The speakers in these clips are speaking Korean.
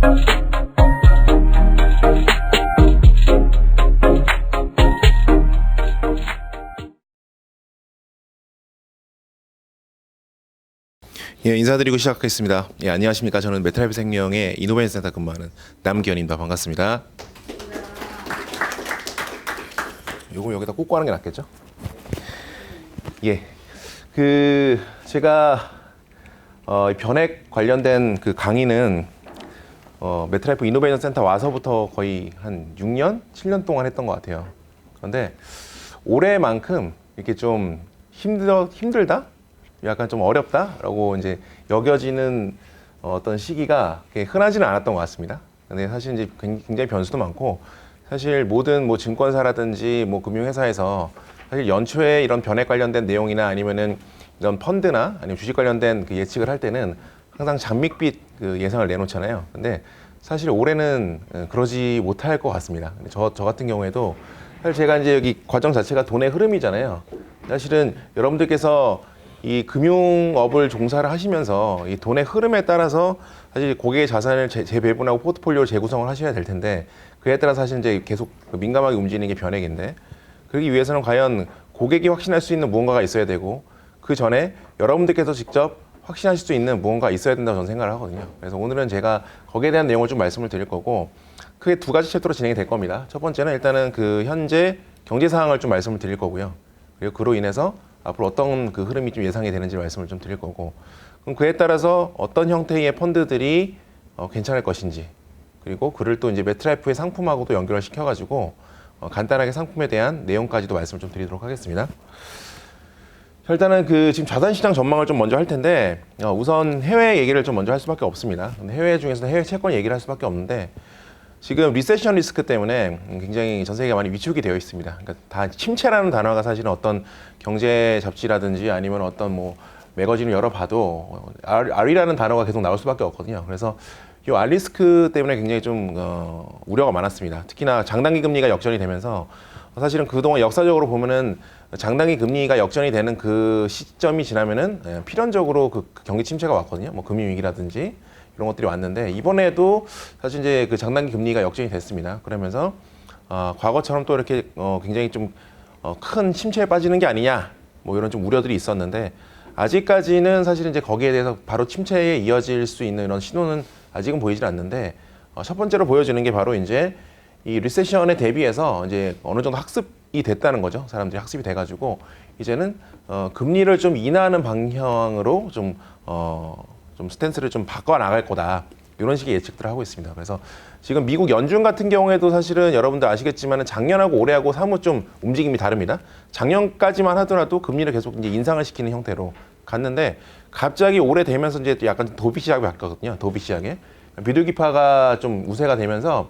예, 인사드리고 시작하겠습니다. 예, 안녕하십니까. 저는 메트라이프 생명의 이노베이션 센터 근무하는 남기현입니다. 반갑습니다. 요거 여기다 꽂고 하는 게 낫겠죠? 예, 제가 변액 관련된 그 강의는 메트라이프 이노베이션 센터 와서부터 거의 한 6년, 7년 동안 했던 것 같아요. 그런데 올해만큼 이렇게 좀 힘들다? 약간 좀 어렵다라고 이제 여겨지는 어떤 시기가 흔하지는 않았던 것 같습니다. 근데 사실 이제 굉장히 변수도 많고, 사실 모든 뭐 증권사라든지 뭐 금융회사에서 사실 연초에 이런 변액 관련된 내용이나 아니면은 이런 펀드나 아니면 주식 관련된 그 예측을 할 때는 항상 장밋빛 그 예상을 내놓잖아요. 근데 사실 올해는 그러지 못할 것 같습니다. 근데 저 같은 경우에도 사실 제가 이제 여기 과정 자체가 돈의 흐름이잖아요. 사실은 여러분들께서 이 금융업을 종사를 하시면서 이 돈의 흐름에 따라서 사실 고객의 자산을 재배분하고 포트폴리오를 재구성을 하셔야 될 텐데, 그에 따라 사실 이제 계속 민감하게 움직이는 게 변액인데, 그러기 위해서는 과연 고객이 확신할 수 있는 무언가가 있어야 되고, 그 전에 여러분들께서 직접 확신하실 수 있는 무언가가 있어야 된다고 저는 생각을 하거든요. 그래서 오늘은 제가 거기에 대한 내용을 좀 말씀을 드릴 거고, 크게 두 가지 챕터로 진행이 될 겁니다. 첫 번째는 일단은 그 현재 경제 상황을 좀 말씀을 드릴 거고요. 그리고 그로 인해서 앞으로 어떤 그 흐름이 좀 예상이 되는지 말씀을 좀 드릴 거고, 그럼 그에 따라서 어떤 형태의 펀드들이 괜찮을 것인지, 그리고 그를 또 이제 메트라이프의 상품하고도 연결을 시켜가지고 간단하게 상품에 대한 내용까지도 말씀을 좀 드리도록 하겠습니다. 일단은 그 지금 자산시장 전망을 좀 먼저 할 텐데, 우선 해외 얘기를 좀 먼저 할 수밖에 없습니다. 근데 해외 중에서는 해외 채권 얘기를 할 수밖에 없는데, 지금 리세션 리스크 때문에 굉장히 전 세계가 많이 위축이 되어 있습니다. 그러니까 다 침체라는 단어가 사실은 어떤 경제 잡지라든지 아니면 어떤 뭐 매거진을 열어봐도 R이라는 단어가 계속 나올 수밖에 없거든요. 그래서 이 R 리스크 때문에 굉장히 좀 우려가 많았습니다. 특히나 장단기 금리가 역전이 되면서 사실은 그동안 역사적으로 보면은 장단기 금리가 역전이 되는 그 시점이 지나면은 필연적으로 그 경기 침체가 왔거든요. 뭐 금융위기라든지 이런 것들이 왔는데, 이번에도 사실 이제 그 장단기 금리가 역전이 됐습니다. 그러면서 과거처럼 또 이렇게 굉장히 좀 큰 침체에 빠지는 게 아니냐, 뭐 이런 좀 우려들이 있었는데, 아직까지는 사실 이제 거기에 대해서 바로 침체에 이어질 수 있는 이런 신호는 아직은 보이질 않는데, 첫 번째로 보여지는 게 바로 이제 이 리세션에 대비해서 이제 어느 정도 학습이 됐다는 거죠. 사람들이 학습이 돼가지고 이제는 금리를 좀 인하하는 방향으로 좀 스탠스를 좀 바꿔 나갈 거다, 이런 식의 예측들을 하고 있습니다. 그래서 지금 미국 연준 같은 경우에도 사실은 여러분들 아시겠지만 작년하고 올해하고 사뭇 좀 움직임이 다릅니다. 작년까지만 하더라도 금리를 계속 이제 인상을 시키는 형태로 갔는데, 갑자기 올해 되면서 이제 약간 도비 시작이 바뀌었거든요. 도비 시작에 비둘기파가 좀 우세가 되면서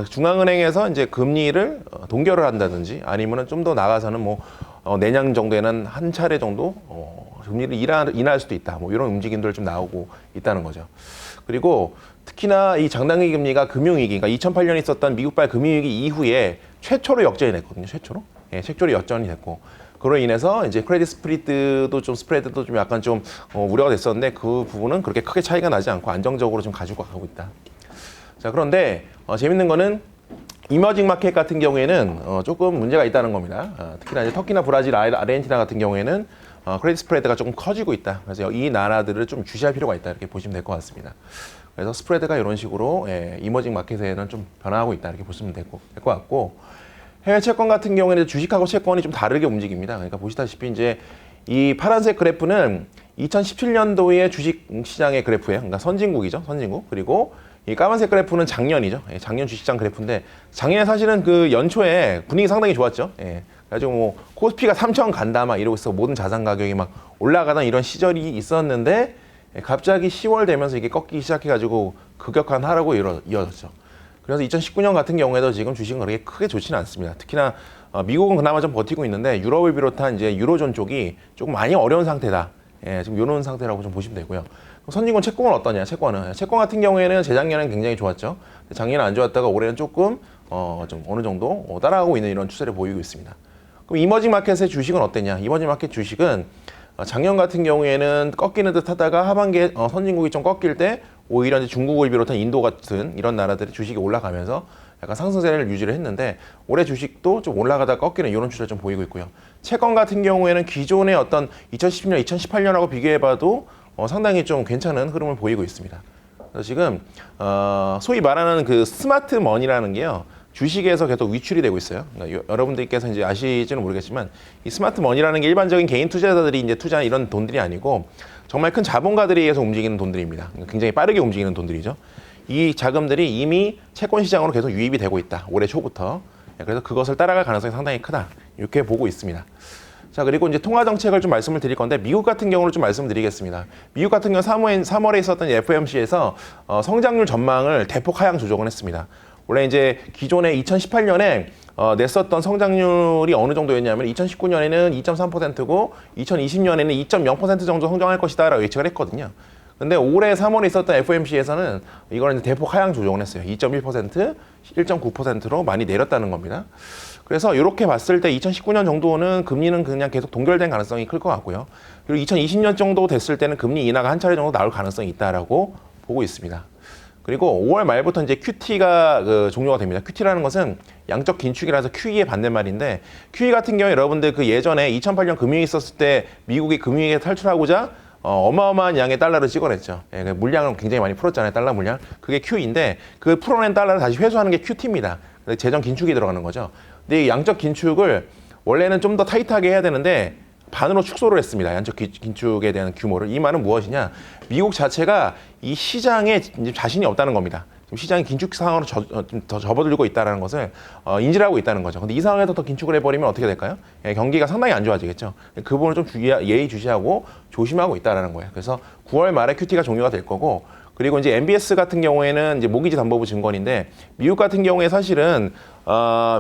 중앙은행에서 이제 금리를 동결을 한다든지 아니면은 좀 더 나가서는 뭐 내년 정도에는 한 차례 정도 금리를 인하할 수도 있다, 뭐 이런 움직임들 좀 나오고 있다는 거죠. 그리고 특히나 이 장단기 금리가 금융위기, 그러니까 2008년에 있었던 미국발 금융위기 이후에 최초로 역전이 됐거든요. 최초로 역전이 됐고, 그로 인해서 이제 크레딧 스프레드도 좀 약간 좀 우려가 됐었는데, 그 부분은 그렇게 크게 차이가 나지 않고 안정적으로 좀 가지고 가고 있다. 자, 그런데 재밌는 거는 이머징 마켓 같은 경우에는 조금 문제가 있다는 겁니다. 특히나 이제 터키나 브라질, 아르헨티나 같은 경우에는 크레딧 스프레드가 조금 커지고 있다. 그래서 이 나라들을 좀 주시할 필요가 있다, 이렇게 보시면 될 것 같습니다. 그래서 스프레드가 이런 식으로 이머징 마켓에는 좀 변화하고 있다, 이렇게 보시면 될 것 같고, 해외 채권 같은 경우에는 주식하고 채권이 좀 다르게 움직입니다. 그러니까 보시다시피 이제 이 파란색 그래프는 2017년도의 주식 시장의 그래프예요. 그러니까 선진국이죠, 선진국. 그리고 이 까만색 그래프는 작년이죠. 작년 주식시장 그래프인데, 작년에 사실은 그 연초에 분위기 상당히 좋았죠. 그래가지고 뭐 코스피가 3,000 간다 막 이러고 있어, 모든 자산 가격이 막 올라가던 이런 시절이 있었는데, 갑자기 10월 되면서 이게 꺾이기 시작해가지고 급격한 하락으로 이어졌죠. 그래서 2019년 같은 경우에도 지금 주식은 그렇게 크게 좋지는 않습니다. 특히나 미국은 그나마 좀 버티고 있는데, 유럽을 비롯한 이제 유로존 쪽이 조금 많이 어려운 상태다. 지금 이런 상태라고 좀 보시면 되고요. 선진국 채권은 어떠냐? 채권 같은 경우에는 재작년에는 굉장히 좋았죠. 작년에 안 좋았다가 올해는 조금 좀 어느 정도 따라가고 있는 이런 추세를 보이고 있습니다. 그럼 이머징 마켓의 주식은 어땠냐? 이머징 마켓 주식은 작년 같은 경우에는 꺾이는 듯 하다가 하반기에 선진국이 좀 꺾일 때 오히려 이제 중국을 비롯한 인도 같은 이런 나라들의 주식이 올라가면서 약간 상승세를 유지를 했는데 올해 주식도 좀 올라가다 꺾이는 이런 추세를 좀 보이고 있고요. 채권 같은 경우에는 기존의 어떤 2010년, 2018년하고 비교해봐도 상당히 좀 괜찮은 흐름을 보이고 있습니다. 그래서 지금 소위 말하는 그 스마트 머니라는 게요. 주식에서 계속 위출이 되고 있어요. 그러니까 여러분들께서 이제 아시지는 모르겠지만 이 스마트 머니라는 게 일반적인 개인 투자자들이 이제 투자하는 이런 돈들이 아니고 정말 큰 자본가들에 의해서 움직이는 돈들입니다. 굉장히 빠르게 움직이는 돈들이죠. 이 자금들이 이미 채권 시장으로 계속 유입이 되고 있다. 올해 초부터. 그래서 그것을 따라갈 가능성이 상당히 크다. 이렇게 보고 있습니다. 자, 그리고 이제 통화 정책을 좀 말씀을 드릴 건데 미국 같은 경우를 좀 말씀드리겠습니다. 미국 같은 경우 3월에 있었던 FOMC에서 성장률 전망을 대폭 하향 조정을 했습니다. 원래 이제 기존에 2018년에 냈었던 성장률이 어느 정도였냐면 2019년에는 2.3%고 2020년에는 2.0% 정도 성장할 것이다라고 예측을 했거든요. 근데 올해 3월에 있었던 FOMC에서는 이걸 이제 대폭 하향 조정을 했어요. 2.1%, 1.9%로 많이 내렸다는 겁니다. 그래서 이렇게 봤을 때 2019년 정도는 금리는 그냥 계속 동결된 가능성이 클 것 같고요. 그리고 2020년 정도 됐을 때는 금리 인하가 한 차례 정도 나올 가능성이 있다라고 보고 있습니다. 그리고 5월 말부터 이제 QT가 종료가 됩니다. QT라는 것은 양적 긴축이라서 QE의 반대말인데 QE 같은 경우에 여러분들 그 예전에 2008년 금융위 있었을 때 미국이 금융위기에 탈출하고자 어마어마한 양의 달러를 찍어냈죠. 예, 물량을 굉장히 많이 풀었잖아요. 달러 물량. 그게 QE인데 그 풀어낸 달러를 다시 회수하는 게 QT입니다. 재정 긴축이 들어가는 거죠. 근데 이 양적 긴축을 원래는 좀 더 타이트하게 해야 되는데 반으로 축소를 했습니다. 양적 긴축에 대한 규모를. 이 말은 무엇이냐? 미국 자체가 이 시장에 이제 자신이 없다는 겁니다. 시장이 긴축 상황으로 좀 더 접어들고 있다는 것을 인지를 하고 있다는 거죠. 근데 이 상황에서 더 긴축을 해버리면 어떻게 될까요? 예, 경기가 상당히 안 좋아지겠죠. 그 부분을 좀 예의주시하고 조심하고 있다는 거예요. 그래서 9월 말에 QT가 종료가 될 거고, 그리고 이제 MBS 같은 경우에는 이제 모기지 담보부 증권인데 미국 같은 경우에 사실은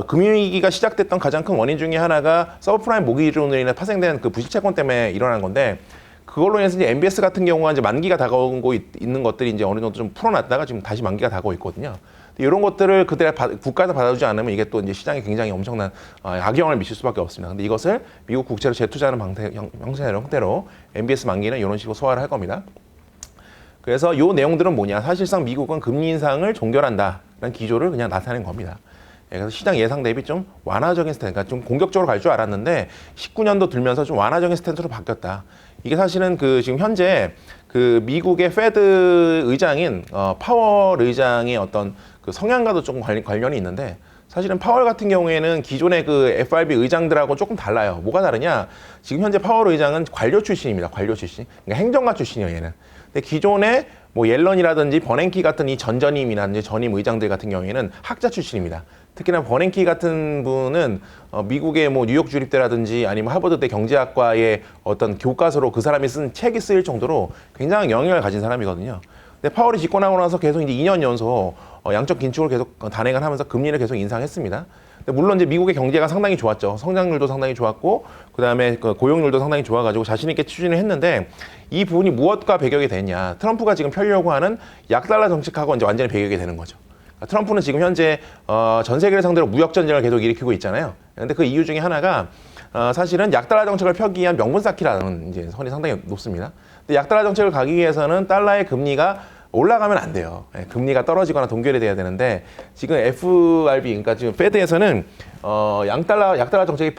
금융위기가 시작됐던 가장 큰 원인 중에 하나가 서브프라임 모기지로 인해 파생된 그 부실채권 때문에 일어난 건데 그걸로 인해서 이제 MBS 같은 경우가 이제 만기가 다가오고 있는 것들이 이제 어느 정도 좀 풀어놨다가 지금 다시 만기가 다가오고 있거든요. 이런 것들을 그때 국가에서 받아주지 않으면 이게 또 이제 시장에 굉장히 엄청난 악영향을 미칠 수밖에 없습니다. 근데 이것을 미국 국채로 재투자하는 형태로 MBS 만기는 이런 식으로 소화를 할 겁니다. 그래서 이 내용들은 뭐냐? 사실상 미국은 금리 인상을 종결한다라는 기조를 그냥 나타낸 겁니다. 그래서 시장 예상 대비 좀 완화적인 스탠스, 그러니까 좀 공격적으로 갈 줄 알았는데 19년도 들면서 좀 완화적인 스탠스로 바뀌었다. 이게 사실은 지금 현재 미국의 페드 의장인 파월 의장의 어떤 성향과도 조금 관련이 있는데 사실은 파월 같은 경우에는 기존의 FRB 의장들하고 조금 달라요. 뭐가 다르냐? 지금 현재 파월 의장은 관료 출신입니다. 관료 출신. 그러니까 행정가 출신이에요, 얘는. 근데 기존에 뭐 옐런이라든지 버냉키 같은 이 전임이라든지 전임 의장들 같은 경우에는 학자 출신입니다. 특히나 버냉키 같은 분은 미국의 뭐 뉴욕 주립대라든지 아니면 하버드대 경제학과의 어떤 교과서로 그 사람이 쓴 책이 쓰일 정도로 굉장히 영향을 가진 사람이거든요. 근데 파월이 집권하고 나서 계속 이제 2년 연속 양적 긴축을 계속 단행을 하면서 금리를 계속 인상했습니다. 근데 물론 이제 미국의 경제가 상당히 좋았죠. 성장률도 상당히 좋았고, 그다음에 고용률도 상당히 좋아가지고 자신 있게 추진을 했는데 이 부분이 무엇과 배경이 되냐? 트럼프가 지금 펴려고 하는 약달러 정책하고 이제 완전히 배경이 되는 거죠. 트럼프는 지금 현재 전 세계를 상대로 무역 전쟁을 계속 일으키고 있잖아요. 그런데 그 이유 중에 하나가 사실은 약달러 정책을 펴기 위한 명분 쌓기라는 이제 선이 상당히 높습니다. 근데 약달러 정책을 가기 위해서는 달러의 금리가 올라가면 안 돼요. 금리가 떨어지거나 동결이 돼야 되는데 지금 FRB, 그러니까 지금 페드에서는 약달러 정책에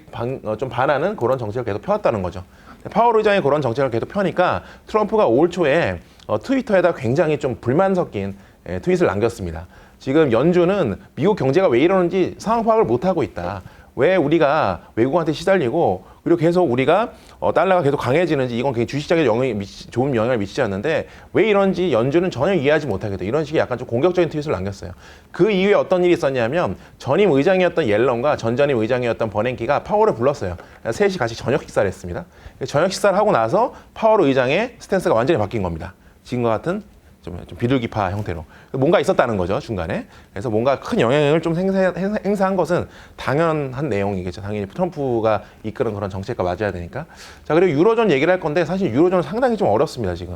좀 반하는 그런 정책을 계속 펴왔다는 거죠. 파월 의장이 그런 정책을 계속 펴니까 트럼프가 올 초에 트위터에다 굉장히 좀 불만 섞인 트윗을 남겼습니다. 지금 연준은 미국 경제가 왜 이러는지 상황 파악을 못하고 있다. 왜 우리가 외국한테 시달리고 그리고 계속 우리가 달러가 계속 강해지는지 이건 주식시장에 좋은 영향을 미치지 않는데 왜 이런지 연준은 전혀 이해하지 못하겠다. 이런 식의 약간 좀 공격적인 트윗을 남겼어요. 그 이후에 어떤 일이 있었냐면 전임 의장이었던 옐런과 전전임 의장이었던 버냉키가 파월을 불렀어요. 셋이 같이 저녁 식사를 했습니다. 저녁 식사를 하고 나서 파월 의장의 스탠스가 완전히 바뀐 겁니다. 지금과 같은 좀 비둘기파 형태로 뭔가 있었다는 거죠, 중간에. 그래서 뭔가 큰 영향을 좀 행사한 것은 당연한 내용이겠죠. 당연히 트럼프가 이끄는 그런 정책과 맞아야 되니까. 자, 그리고 유로존 얘기를 할 건데 사실 유로존은 상당히 좀 어렵습니다, 지금.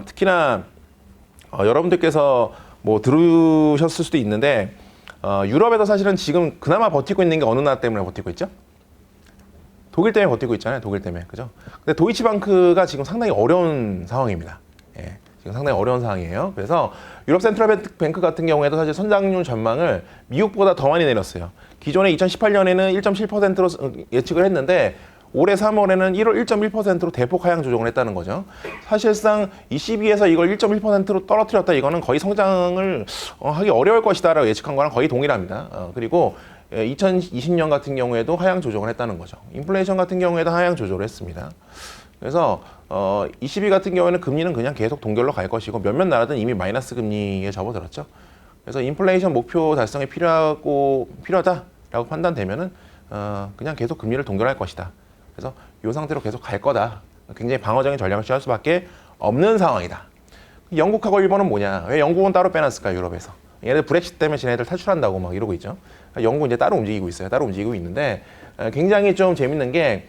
특히나 여러분들께서 뭐 들으셨을 수도 있는데 유럽에서 사실은 지금 그나마 버티고 있는 게 어느 나라 때문에 버티고 있죠? 독일 때문에 버티고 있잖아요, 독일 때문에. 그죠? 근데 도이치방크가 지금 상당히 어려운 상황입니다. 예. 지금 상당히 어려운 상황이에요. 그래서 유럽 센트럴 뱅크 같은 경우에도 사실 성장률 전망을 미국보다 더 많이 내렸어요. 기존에 2018년에는 1.7%로 예측을 했는데 올해 3월에는 1.1%로 대폭 하향 조정을 했다는 거죠. 사실상 이 시기에서 이걸 1.1%로 떨어뜨렸다. 이거는 거의 성장을 하기 어려울 것이다라고 예측한 거랑 거의 동일합니다. 그리고 2020년 같은 경우에도 하향 조정을 했다는 거죠. 인플레이션 같은 경우에도 하향 조정을 했습니다. 그래서 ECB 같은 경우에는 금리는 그냥 계속 동결로 갈 것이고 몇몇 나라들은 이미 마이너스 금리에 접어들었죠. 그래서 인플레이션 목표 달성이 필요하다라고 판단되면은 그냥 계속 금리를 동결할 것이다. 그래서 이 상태로 계속 갈 거다. 굉장히 방어적인 전략을 취할 수밖에 없는 상황이다. 영국하고 일본은 뭐냐? 왜 영국은 따로 빼놨을까 유럽에서? 얘네들 브렉시트 때문에 지네들 탈출한다고 막 이러고 있죠. 영국은 이제 따로 움직이고 있어요. 따로 움직이고 있는데 굉장히 좀 재밌는 게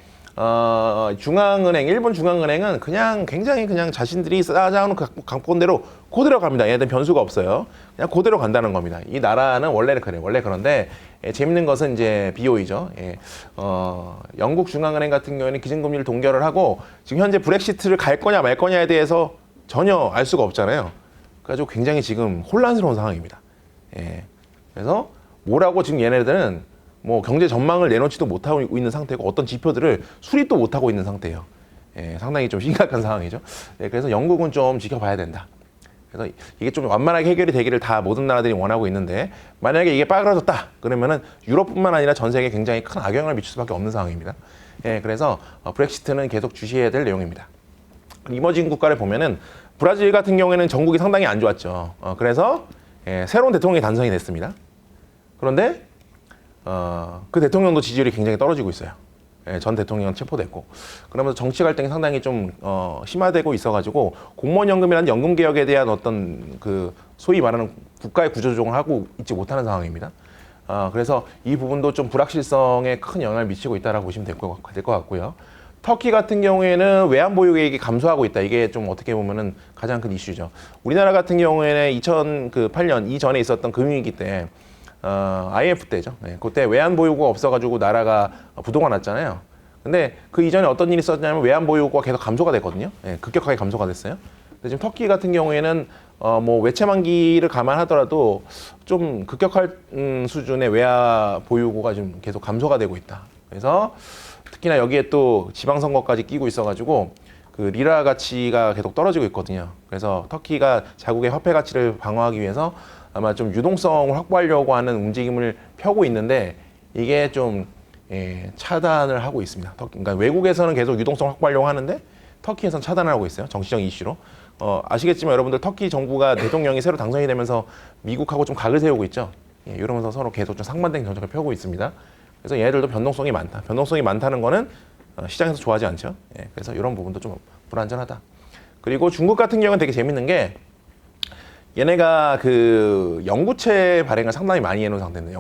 중앙은행, 일본 중앙은행은 그냥 굉장히 그냥 자신들이 쌓아놓은 각본대로 그대로 갑니다. 얘네들 변수가 없어요. 그냥 그대로 간다는 겁니다. 이 나라는 원래는 그래요. 원래 그런데 재밌는 것은 이제 BOE죠. 영국 중앙은행 같은 경우에는 기준금리를 동결을 하고 지금 현재 브렉시트를 갈 거냐 말 거냐에 대해서 전혀 알 수가 없잖아요. 그래가지고 굉장히 지금 혼란스러운 상황입니다. 그래서 뭐라고 지금 얘네들은 뭐 경제 전망을 내놓지도 못하고 있는 상태고 어떤 지표들을 수립도 못하고 있는 상태예요. 상당히 좀 심각한 상황이죠. 그래서 영국은 좀 지켜봐야 된다. 그래서 이게 좀 완만하게 해결이 되기를 다 모든 나라들이 원하고 있는데 만약에 이게 빠그라졌다 그러면은 유럽뿐만 아니라 전 세계에 굉장히 큰 악영향을 미칠 수밖에 없는 상황입니다. 그래서 브렉시트는 계속 주시해야 될 내용입니다. 이머징 국가를 보면은 브라질 같은 경우에는 전국이 상당히 안 좋았죠. 그래서 새로운 대통령이 단성이 됐습니다. 그런데 그 대통령도 지지율이 굉장히 떨어지고 있어요. 전 대통령은 체포됐고 그러면서 정치 갈등이 상당히 좀 심화되고 있어가지고 공무원연금이라는 연금 개혁에 대한 어떤 그 소위 말하는 국가의 구조조정을 하고 있지 못하는 상황입니다. 그래서 이 부분도 좀 불확실성에 큰 영향을 미치고 있다라고 보시면 될 것 같고요. 터키 같은 경우에는 외환 보유 계획이 감소하고 있다. 이게 좀 어떻게 보면은 가장 큰 이슈죠. 우리나라 같은 경우에는 2008년 이전에 있었던 금융위기 때 IMF 때죠. 그때 외환 보유고가 없어가지고 나라가 부도가 났잖아요. 근데 그 이전에 어떤 일이 있었냐면 외환 보유고가 계속 감소가 됐거든요. 급격하게 감소가 됐어요. 근데 지금 터키 같은 경우에는 뭐 외채 만기를 감안하더라도 좀 급격할 수준의 외환 보유고가 지금 계속 감소가 되고 있다. 그래서 특히나 여기에 또 지방선거까지 끼고 있어가지고 그 리라 가치가 계속 떨어지고 있거든요. 그래서 터키가 자국의 화폐 가치를 방어하기 위해서 아마 좀 유동성을 확보하려고 하는 움직임을 펴고 있는데 이게 좀 차단을 하고 있습니다. 그러니까 외국에서는 계속 유동성을 확보하려고 하는데 터키에서는 차단을 하고 있어요. 정치적 이슈로. 아시겠지만 여러분들 터키 정부가 대통령이 새로 당선이 되면서 미국하고 좀 각을 세우고 있죠. 이러면서 서로 계속 좀 상반된 정책을 펴고 있습니다. 그래서 얘네들도 변동성이 많다. 변동성이 많다는 거는 시장에서 좋아하지 않죠. 그래서 이런 부분도 좀 불안전하다. 그리고 중국 같은 경우는 되게 재밌는 게 얘네가 그 영구채 발행을 상당히 많이 해놓은 상태인데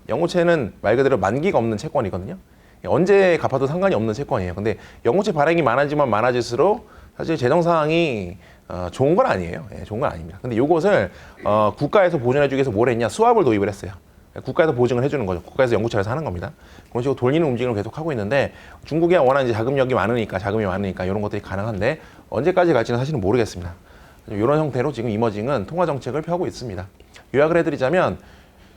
영구채는 말 그대로 만기가 없는 채권이거든요. 언제 갚아도 상관이 없는 채권이에요. 근데 영구채 발행이 많아지면 많아질수록 사실 재정 상황이 좋은 건 아니에요. 좋은 건 아닙니다. 근데 이것을 국가에서 보존해주기 위해서 뭘 했냐? 수합을 도입을 했어요. 국가에서 보증을 해주는 거죠. 국가에서 영구채를 사는 겁니다. 그런 식으로 돌리는 움직임을 계속 하고 있는데 중국이 워낙 이제 자금이 많으니까 이런 것들이 가능한데 언제까지 갈지는 사실은 모르겠습니다. 이런 형태로 지금 이머징은 통화 정책을 펴고 있습니다. 요약을 해드리자면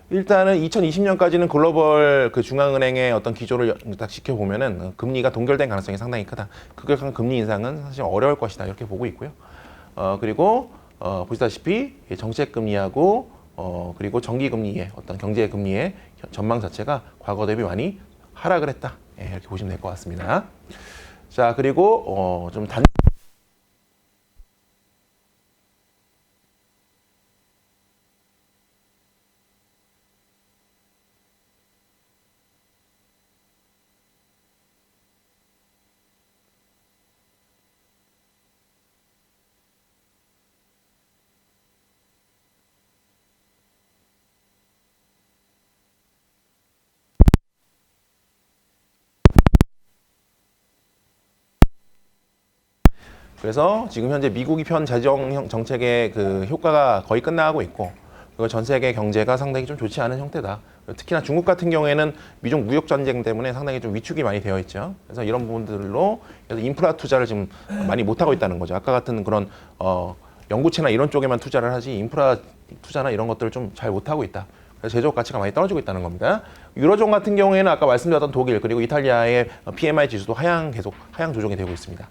일단은 2020년까지는 글로벌 그 중앙은행의 어떤 기조를 딱 지켜보면은 금리가 동결된 가능성이 상당히 크다. 급격한 금리 인상은 사실 어려울 것이다 이렇게 보고 있고요. 그리고 보시다시피 정책 금리하고 그리고 정기 금리의 어떤 경제 금리의 전망 자체가 과거 대비 많이 하락을 했다. 이렇게 보시면 될 것 같습니다. 자 그리고 좀 그래서 지금 현재 미국이 편 재정 정책의 그 효과가 거의 끝나가고 있고 그리고 전 세계 경제가 상당히 좀 좋지 않은 형태다. 특히나 중국 같은 경우에는 미중 무역 전쟁 때문에 상당히 좀 위축이 많이 되어 있죠. 그래서 이런 부분들로 인프라 투자를 지금 많이 못 하고 있다는 거죠. 아까 같은 그런 연구체나 이런 쪽에만 투자를 하지 인프라 투자나 이런 것들을 좀 잘 못하고 있다. 그래서 제조업 가치가 많이 떨어지고 있다는 겁니다. 유로존 같은 경우에는 아까 말씀드렸던 독일 그리고 이탈리아의 PMI 지수도 계속 하향 조정이 되고 있습니다.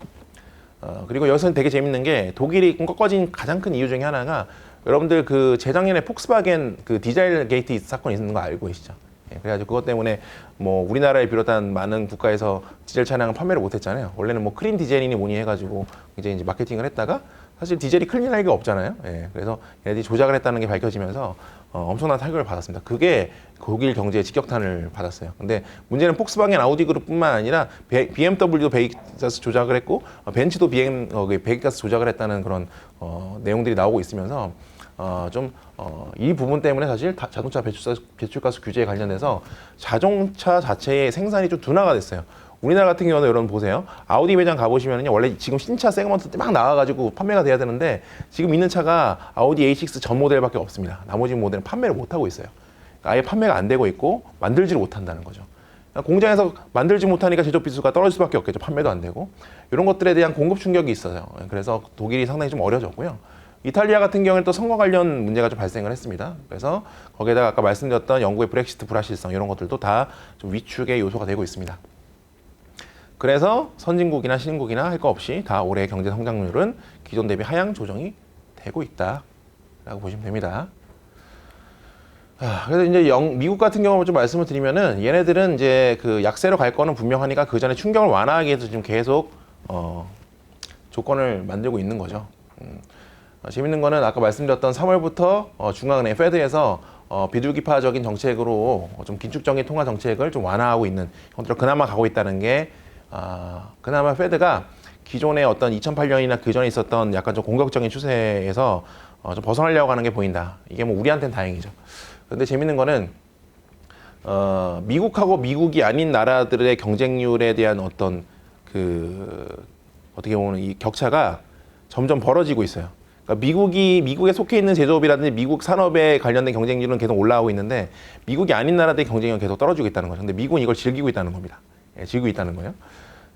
그리고 여기서는 되게 재밌는 게 독일이 꺾어진 가장 큰 이유 중에 하나가 여러분들 그 재작년에 폭스바겐 그 디젤 게이트 사건이 있는 거 알고 계시죠? 예, 그래가지고 그것 때문에 뭐 우리나라를 비롯한 많은 국가에서 디젤 차량을 판매를 못했잖아요. 원래는 뭐 클린 디젤이니 뭐니 해가지고 이제 마케팅을 했다가 사실 디젤이 클린할 리가 없잖아요. 예, 그래서 얘네들이 조작을 했다는 게 밝혀지면서 엄청난 타격을 받았습니다. 그게 독일 경제에 직격탄을 받았어요. 근데 문제는 폭스바겐 아우디 그룹뿐만 아니라 BMW도 배기가스 조작을 했고 벤츠도 배기가스 조작을 했다는 그런 내용들이 나오고 있으면서 이 부분 때문에 사실 자동차 배출가스 규제에 관련해서 자동차 자체의 생산이 좀 둔화가 됐어요. 우리나라 같은 경우는 여러분 보세요. 아우디 매장 가보시면요. 원래 지금 신차 세그먼트 막 나와가지고 판매가 돼야 되는데 지금 있는 차가 아우디 A6 전 모델밖에 없습니다. 나머지 모델은 판매를 못하고 있어요. 아예 판매가 안 되고 있고 만들지를 못한다는 거죠. 공장에서 만들지 못하니까 제조 비수가 떨어질 수밖에 없겠죠. 판매도 안 되고. 이런 것들에 대한 공급 충격이 있어요. 그래서 독일이 상당히 좀 어려졌고요. 이탈리아 같은 경우에는 또 선거 관련 문제가 좀 발생을 했습니다. 그래서 거기에다가 아까 말씀드렸던 영국의 브렉시트 불확실성 이런 것들도 다 좀 위축의 요소가 되고 있습니다. 그래서 선진국이나 신흥국이나 할 거 없이 다 올해 경제 성장률은 기존 대비 하향 조정이 되고 있다라고 보시면 됩니다. 그래서 이제 미국 같은 경우를 좀 말씀을 드리면은 얘네들은 이제 그 약세로 갈 거는 분명하니까 그 전에 충격을 완화하기 위해서 지금 계속 조건을 만들고 있는 거죠. 재밌는 거는 아까 말씀드렸던 3월부터 중앙은행 페드에서 비둘기파적인 정책으로 좀 긴축적인 통화 정책을 좀 완화하고 있는 형태로 그나마 가고 있다는 게 그나마 페드가 기존의 어떤 2008년이나 그 전에 있었던 약간 좀 공격적인 추세에서 좀 벗어나려고 하는 게 보인다. 이게 뭐 우리한테는 다행이죠. 근데 재밌는 거는 미국하고 미국이 아닌 나라들의 경쟁률에 대한 어떤 어떻게 보면 이 격차가 점점 벌어지고 있어요. 그러니까 미국에 속해 있는 제조업이라든지 미국 산업에 관련된 경쟁률은 계속 올라가고 있는데 미국이 아닌 나라들의 경쟁률은 계속 떨어지고 있다는 거죠. 근데 미국은 이걸 즐기고 있다는 겁니다. 예, 즐기고 있다는 거예요.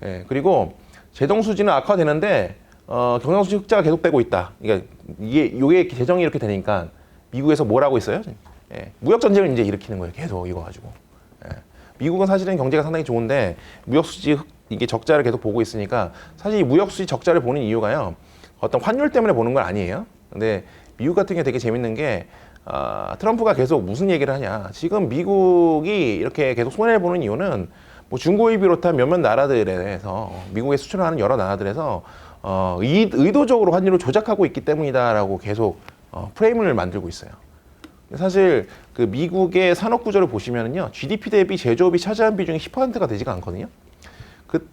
예, 그리고 재정 수지는 악화되는데 경상 수지 흑자가 계속되고 있다. 그러니까 이게 재정이 이렇게 되니까 미국에서 뭘 하고 있어요? 예, 무역 전쟁을 이제 일으키는 거예요. 계속 이거 가지고. 예, 미국은 사실은 경제가 상당히 좋은데 무역 수지 이게 적자를 계속 보고 있으니까 사실 이 무역 수지 적자를 보는 이유가요. 어떤 환율 때문에 보는 건 아니에요. 근데 미국 같은 게 되게 재밌는 게 트럼프가 계속 무슨 얘기를 하냐. 지금 미국이 이렇게 계속 손해를 보는 이유는 뭐 중국을 비롯한 몇몇 나라들에서 미국에 수출하는 여러 나라들에서 의도적으로 환율을 조작하고 있기 때문이다라고 계속 프레임을 만들고 있어요. 사실 그 미국의 산업 구조를 보시면은요, GDP 대비 제조업이 차지한 비중이 10%가 되지가 않거든요.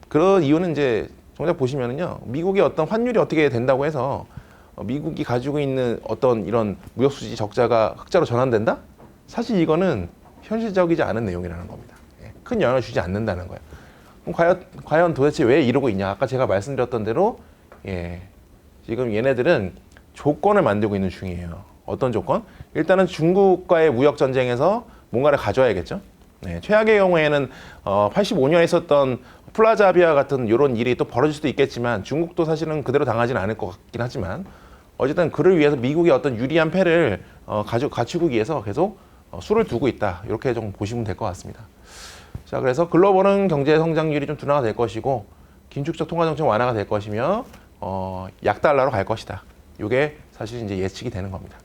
그런 이유는 이제 정작 보시면은요, 미국의 어떤 환율이 어떻게 된다고 해서 미국이 가지고 있는 어떤 이런 무역 수지 적자가 흑자로 전환된다? 사실 이거는 현실적이지 않은 내용이라는 겁니다. 큰 영향을 주지 않는다는 거예요. 그럼 과연 도대체 왜 이러고 있냐? 아까 제가 말씀드렸던 대로 지금 얘네들은 조건을 만들고 있는 중이에요. 어떤 조건? 일단은 중국과의 무역 전쟁에서 뭔가를 가져와야겠죠. 최악의 경우에는 85년에 있었던 플라자비아 같은 이런 일이 또 벌어질 수도 있겠지만 중국도 사실은 그대로 당하지는 않을 것 같긴 하지만 어쨌든 그를 위해서 미국의 어떤 유리한 패를 갖추기 위해서 계속 수를 두고 있다. 이렇게 좀 보시면 될 것 같습니다. 자, 그래서 글로벌은 경제 성장률이 좀 둔화가 될 것이고 긴축적 통화 정책 완화가 될 것이며 약달러로 갈 것이다. 이게 사실 이제 예측이 되는 겁니다.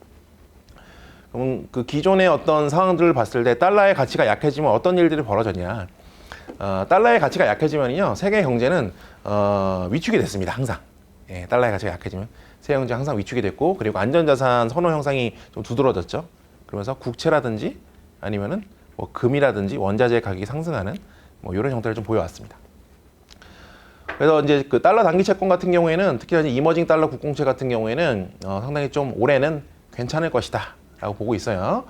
그럼 그 기존의 어떤 상황들을 봤을 때 달러의 가치가 약해지면 어떤 일들이 벌어졌냐? 달러의 가치가 약해지면요 세계 경제는 위축이 됐습니다. 항상 달러의 가치가 약해지면 세계 경제 항상 위축이 됐고 그리고 안전자산 선호 형상이 좀 두드러졌죠. 그러면서 국채라든지 아니면은 뭐 금이라든지 원자재 가격이 상승하는 뭐 이런 형태를 좀 보여왔습니다. 그래서 이제 그 달러 단기 채권 같은 경우에는 특히나 이머징 달러 국공채 같은 경우에는 상당히 좀 올해는 괜찮을 것이다라고 보고 있어요.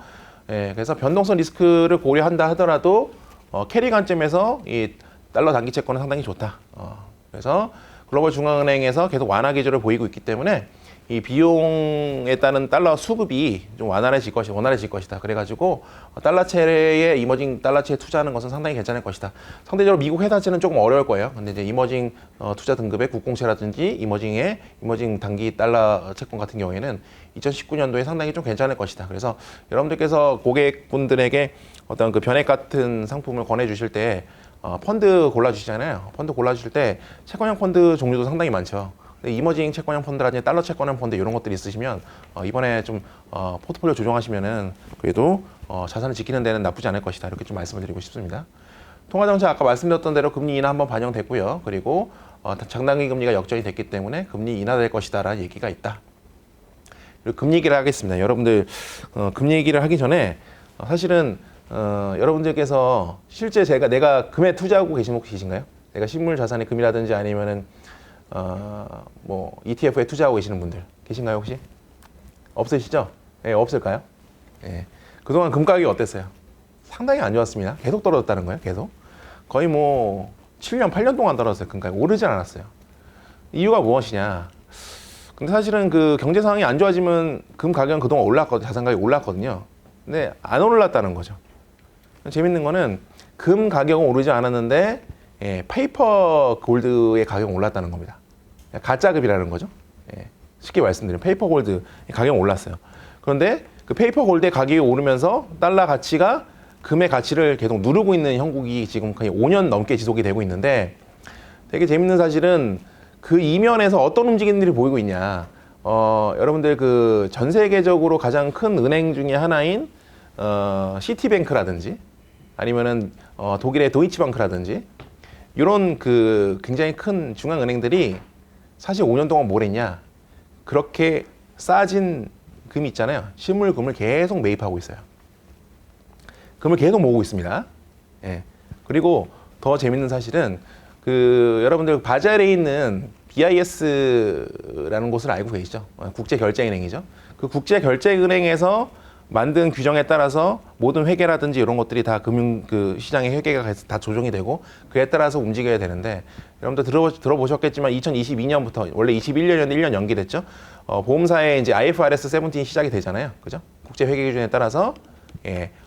그래서 변동성 리스크를 고려한다 하더라도 캐리 관점에서 이 달러 단기 채권은 상당히 좋다. 그래서 글로벌 중앙은행에서 계속 완화 기조를 보이고 있기 때문에 이 비용에 따른 달러 수급이 좀 원활해질 것이다. 그래가지고 달러채에 이머징 달러채에 투자하는 것은 상당히 괜찮을 것이다. 상대적으로 미국 회사채는 조금 어려울 거예요. 근데 이제 이머징 투자 등급의 국공채라든지 이머징 단기 달러 채권 같은 경우에는 2019년도에 상당히 좀 괜찮을 것이다. 그래서 여러분들께서 고객분들에게 어떤 그 변액 같은 상품을 권해주실 때 펀드 골라주시잖아요. 펀드 골라주실 때 채권형 펀드 종류도 상당히 많죠. 이머징 채권형 펀드라든지 달러 채권형 펀드 이런 것들이 있으시면 이번에 좀 포트폴리오 조정하시면은 그래도 자산을 지키는 데는 나쁘지 않을 것이다. 이렇게 좀 말씀을 드리고 싶습니다. 통화정책 아까 말씀드렸던 대로 금리 인하 한번 반영됐고요. 그리고 장단기 금리가 역전이 됐기 때문에 금리 인하될 것이다라는 얘기가 있다. 그리고 금리 얘기를 하겠습니다. 여러분들 금리 얘기를 하기 전에 사실은 여러분들께서 실제 내가 금에 투자하고 계신 분 계신가요? 내가 실물 자산의 금이라든지 아니면은 뭐 ETF에 투자하고 계시는 분들 계신가요 혹시? 없으시죠? 예, 없을까요? 예. 그동안 금 가격이 어땠어요? 상당히 안 좋았습니다. 계속 떨어졌다는 거예요. 계속. 거의 뭐 7년, 8년 동안 떨어졌어요. 금 가격이 오르지 않았어요. 이유가 무엇이냐? 근데 사실은 그 경제 상황이 안 좋아지면 금 가격은 그동안 올랐거든요. 자산 가격이 올랐거든요. 근데 안 올랐다는 거죠. 재밌는 거는 금 가격은 오르지 않았는데 페이퍼 골드의 가격은 올랐다는 겁니다. 가짜급이라는 거죠. 쉽게 말씀드리면 페이퍼 골드 가격은 올랐어요. 그런데 그 페이퍼 골드의 가격이 오르면서 달러 가치가 금의 가치를 계속 누르고 있는 형국이 지금 거의 5년 넘게 지속이 되고 있는데 되게 재밌는 사실은 그 이면에서 어떤 움직임들이 보이고 있냐. 여러분들 그 전 세계적으로 가장 큰 은행 중에 하나인 시티뱅크라든지 아니면은 독일의 도이치방크라든지 이런 그 굉장히 큰 중앙은행들이 사실 5년 동안 뭘 했냐. 그렇게 싸진 금이 있잖아요. 실물금을 계속 매입하고 있어요. 금을 계속 모으고 있습니다. 예. 그리고 더 재밌는 사실은 그 여러분들 바젤에 있는 BIS라는 곳을 알고 계시죠? 국제결제은행이죠. 그 국제결제은행에서 만든 규정에 따라서 모든 회계라든지 이런 것들이 다 그 시장의 회계가 다 조정이 되고 그에 따라서 움직여야 되는데 여러분들 들어보셨겠지만 2022년부터 원래 21년에 1년 연기됐죠. 보험사에 이제 IFRS 17 시작이 되잖아요. 그죠? 국제 회계 기준에 따라서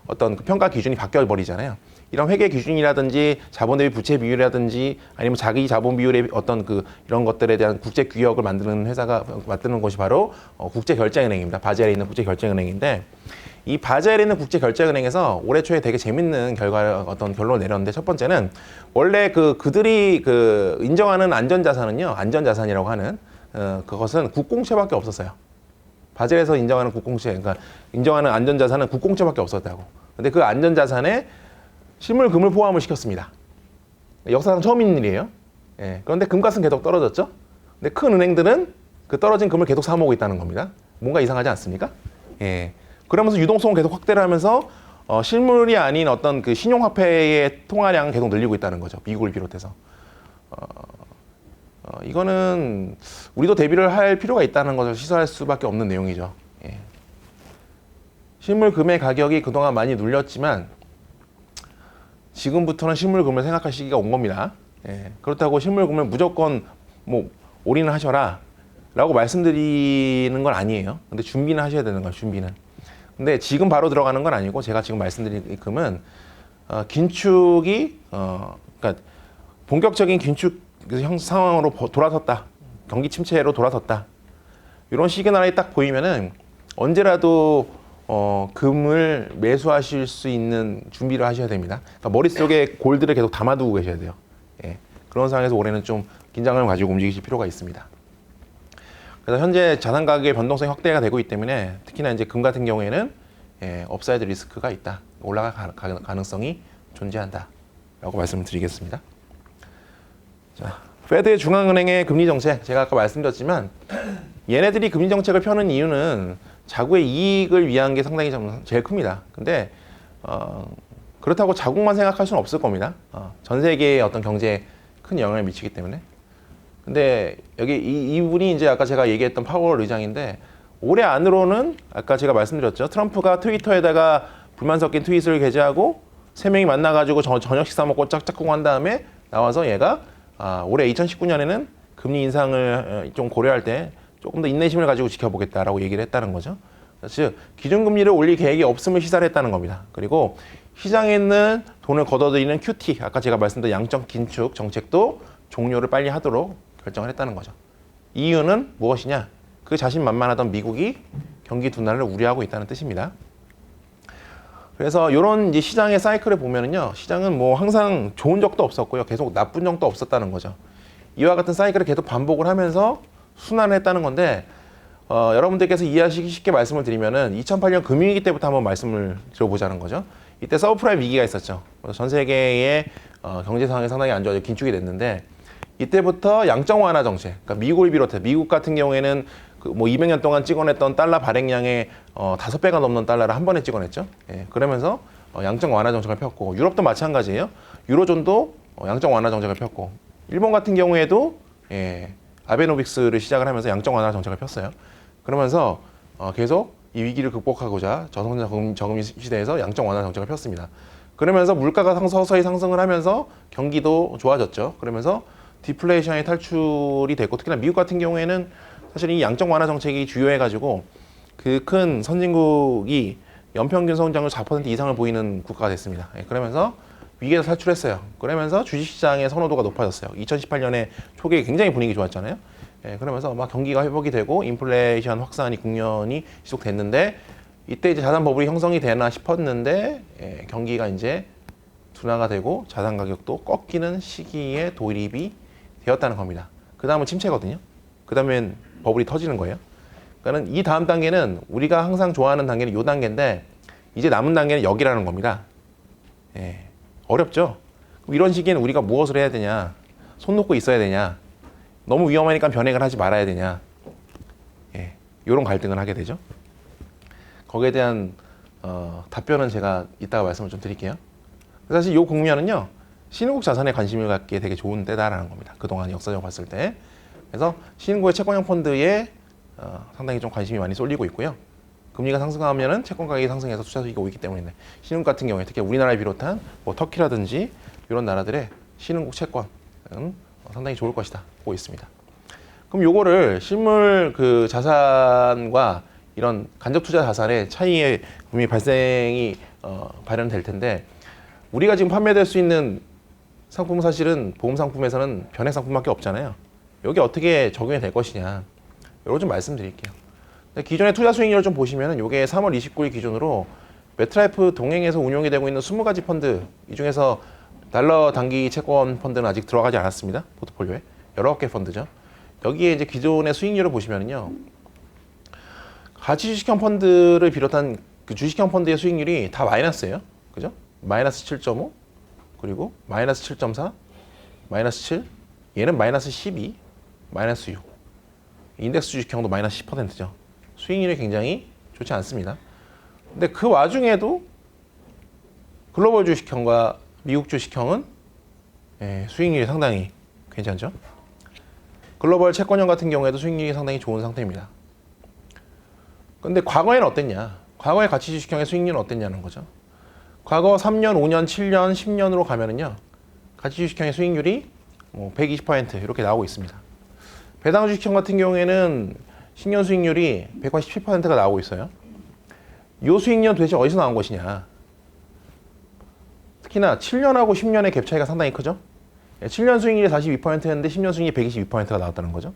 어떤 그 평가 기준이 바뀌어 버리잖아요. 이런 회계 기준이라든지 자본 대비 부채 비율이라든지 아니면 자기 자본 비율의 어떤 그 이런 것들에 대한 국제 규역을 만드는 회사가 만드는 것이 바로 국제결제은행입니다. 바젤에 있는 국제결제은행인데 이 바젤에 있는 국제결제은행에서 올해 초에 되게 재밌는 어떤 결론을 내렸는데 첫 번째는 원래 그들이 그 인정하는 안전자산은요, 안전자산이라고 하는 그것은 국공채밖에 없었어요. 바젤에서 인정하는 국공채, 그러니까 인정하는 안전자산은 국공채밖에 없었다고. 근데 그 안전자산에 실물금을 포함을 시켰습니다. 역사상 처음 있는 일이에요. 그런데 금값은 계속 떨어졌죠. 근데 큰 은행들은 그 떨어진 금을 계속 사모으고 있다는 겁니다. 뭔가 이상하지 않습니까? 그러면서 유동성을 계속 확대를 하면서 실물이 아닌 어떤 그 신용화폐의 통화량은 계속 늘리고 있다는 거죠. 미국을 비롯해서. 이거는 우리도 대비를 할 필요가 있다는 것을 시사할 수밖에 없는 내용이죠. 실물금의 가격이 그동안 많이 눌렸지만 지금부터는 실물금을 생각할 시기가 온 겁니다. 그렇다고 실물금을 무조건 뭐 올인을 하셔라 라고 말씀드리는 건 아니에요. 근데 준비는 하셔야 되는 거예요. 준비는. 근데 지금 바로 들어가는 건 아니고 제가 지금 말씀드린 이 금은 긴축이 그러니까 본격적인 긴축 상황으로 돌아섰다. 경기 침체로 돌아섰다. 이런 시그널이 딱 보이면은 언제라도 금을 매수하실 수 있는 준비를 하셔야 됩니다. 그러니까 머릿속에 골드를 계속 담아두고 계셔야 돼요. 그런 상황에서 올해는 좀 긴장감을 가지고 움직이실 필요가 있습니다. 그래서 현재 자산 가격의 변동성이 확대가 되고 있기 때문에 특히나 이제 금 같은 경우에는 업사이드 리스크가 있다. 올라갈 가능성이 존재한다. 라고 말씀을 드리겠습니다. 자, 페드의 중앙은행의 금리 정책, 제가 아까 말씀드렸지만 얘네들이 금리 정책을 펴는 이유는 자국의 이익을 위한 게 상당히 제일 큽니다. 근데 그렇다고 자국만 생각할 수는 없을 겁니다. 전 세계의 어떤 경제에 큰 영향을 미치기 때문에. 근데 여기 이분이 이제 아까 제가 얘기했던 파월 의장인데 올해 안으로는 아까 제가 말씀드렸죠. 트럼프가 트위터에다가 불만 섞인 트윗을 게재하고 세 명이 만나가지고 저녁 식사 먹고 짝짝꿍 한 다음에 나와서 얘가 올해 2019년에는 금리 인상을 좀 고려할 때 조금 더 인내심을 가지고 지켜보겠다라고 얘기를 했다는 거죠. 즉 기준금리를 올릴 계획이 없음을 시사를 했다는 겁니다. 그리고 시장에 있는 돈을 걷어들이는 QT, 아까 제가 말씀드린 양적 긴축 정책도 종료를 빨리 하도록 결정을 했다는 거죠. 이유는 무엇이냐? 그 자신만만하던 미국이 경기 둔화를 우려하고 있다는 뜻입니다. 그래서 이런 이제 시장의 사이클을 보면은요, 시장은 뭐 항상 좋은 적도 없었고요, 계속 나쁜 적도 없었다는 거죠. 이와 같은 사이클을 계속 반복을 하면서 순환을 했다는 건데, 여러분들께서 이해하시기 쉽게 말씀을 드리면은 2008년 금융위기 때부터 한번 말씀을 드려보자는 거죠. 이때 서브프라임 위기가 있었죠. 그래서 전 세계의 경제 상황이 상당히 안 좋아져 긴축이 됐는데, 이때부터 양적 완화 정책, 그러니까 미국을 비롯해 미국 같은 경우에는 그 뭐 200년 동안 찍어냈던 달러 발행량의 5배가 넘는 달러를 한 번에 찍어냈죠. 예, 그러면서 양적 완화 정책을 폈고, 유럽도 마찬가지예요. 유로존도 양적 완화 정책을 폈고, 일본 같은 경우에도 아베노믹스를 시작을 하면서 양적 완화 정책을 폈어요. 그러면서 계속 이 위기를 극복하고자 저성장 저금리 시대에서 양적 완화 정책을 폈습니다. 그러면서 물가가 서서히 상승을 하면서 경기도 좋아졌죠. 그러면서 디플레이션의 탈출이 됐고, 특히나 미국 같은 경우에는 사실 이 양적 완화 정책이 주요해가지고 그 큰 선진국이 연평균 성장률 4% 이상을 보이는 국가가 됐습니다. 그러면서 위기에서 탈출했어요. 그러면서 주식시장의 선호도가 높아졌어요. 2018년에 초기에 굉장히 분위기 좋았잖아요. 그러면서 막 경기가 회복이 되고 인플레이션 확산이 국면이 지속됐는데, 이때 이제 자산 버블이 형성이 되나 싶었는데 경기가 이제 둔화가 되고 자산 가격도 꺾이는 시기에 도입이 되었다는 겁니다. 그 다음은 침체거든요. 그 다음엔 버블이 터지는 거예요. 그러니까 이 다음 단계는 우리가 항상 좋아하는 단계는 이 단계인데, 이제 남은 단계는 여기라는 겁니다. 어렵죠? 이런 시기에는 우리가 무엇을 해야 되냐? 손 놓고 있어야 되냐? 너무 위험하니까 변액을 하지 말아야 되냐? 이런 갈등을 하게 되죠. 거기에 대한 답변은 제가 이따가 말씀을 좀 드릴게요. 사실 이 국면은요, 신흥국 자산에 관심을 갖기에 되게 좋은 때다라는 겁니다. 그동안 역사적으로 봤을 때. 그래서 신흥국의 채권형 펀드에 상당히 좀 관심이 많이 쏠리고 있고요. 금리가 상승하면은 채권 가격이 상승해서 투자 수익이 오기 때문에 신흥국 같은 경우에 특히 우리나라를 비롯한 뭐 터키라든지 이런 나라들의 신흥국 채권은 상당히 좋을 것이다 보고 있습니다. 그럼 요거를 실물 그 자산과 이런 간접 투자 자산의 차이의 분명히 발생이 발현될 텐데, 우리가 지금 판매될 수 있는 상품은 사실은 보험 상품에서는 변액 상품밖에 없잖아요. 여기 어떻게 적용이 될 것이냐, 이거 좀 말씀드릴게요. 기존의 투자 수익률을 좀 보시면은 요게 3월 29일 기준으로 메트라이프 동행에서 운용이 되고 있는 20가지 펀드, 이 중에서 달러 단기 채권 펀드는 아직 들어가지 않았습니다. 포트폴리오에 19개 펀드죠. 여기에 이제 기존의 수익률을 보시면은요, 가치 주식형 펀드를 비롯한 그 주식형 펀드의 수익률이 다 마이너스예요. 그죠? 마이너스 7.5, 그리고 마이너스 7.4, 마이너스 7, 얘는 마이너스 12, 마이너스 6. 인덱스 주식형도 마이너스 10%죠. 수익률이 굉장히 좋지 않습니다. 근데 그 와중에도 글로벌 주식형과 미국 주식형은 수익률이 상당히 괜찮죠. 글로벌 채권형 같은 경우에도 수익률이 상당히 좋은 상태입니다. 근데 과거에는 어땠냐? 과거의 가치 주식형의 수익률은 어땠냐는 거죠. 과거 3년, 5년, 7년, 10년으로 가면은요, 가치 주식형의 수익률이 뭐 120% 이렇게 나오고 있습니다. 배당 주식형 같은 경우에는 10년 수익률이 187%가 나오고 있어요. 이 수익률은 도대체 어디서 나온 것이냐? 특히나 7년하고 10년의 갭 차이가 상당히 크죠. 7년 수익률이 42%였는데 10년 수익률이 122%가 나왔다는 거죠.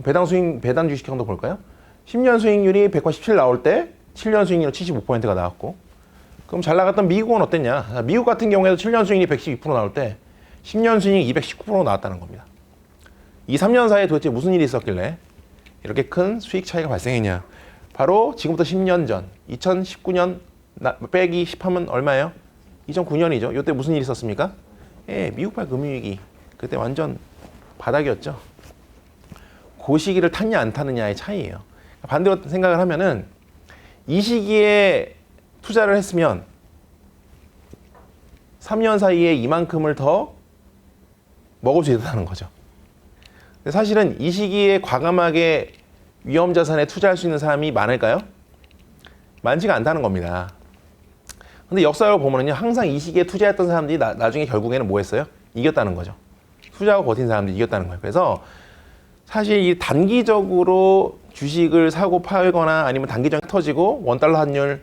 배당 주식형도 볼까요? 10년 수익률이 187 나올 때 7년 수익률은 75%가 나왔고, 그럼 잘 나갔던 미국은 어땠냐? 미국 같은 경우에도 7년 수익률이 112% 나올 때 10년 수익률이 219% 나왔다는 겁니다. 이 3년 사이에 도대체 무슨 일이 있었길래 이렇게 큰 수익 차이가 발생했냐? 바로 지금부터 10년 전, 2019년 빼기 10하면 얼마예요? 2009년이죠. 이때 무슨 일이 있었습니까? 미국발 금융위기. 그때 완전 바닥이었죠. 그 시기를 탔냐 안 탔느냐의 차이예요. 반대로 생각을 하면은 이 시기에 투자를 했으면 3년 사이에 이만큼을 더 먹을 수 있다는 거죠. 근데 사실은 이 시기에 과감하게 위험 자산에 투자할 수 있는 사람이 많을까요? 많지가 않다는 겁니다. 근데 역사를 보면요, 항상 이 시기에 투자했던 사람들이 나중에 결국에는 뭐 했어요? 이겼다는 거죠. 투자하고 버틴 사람들이 이겼다는 거예요. 그래서 사실 이 단기적으로 주식을 사고 팔거나 아니면 단기적으로 터지고 원달러 환율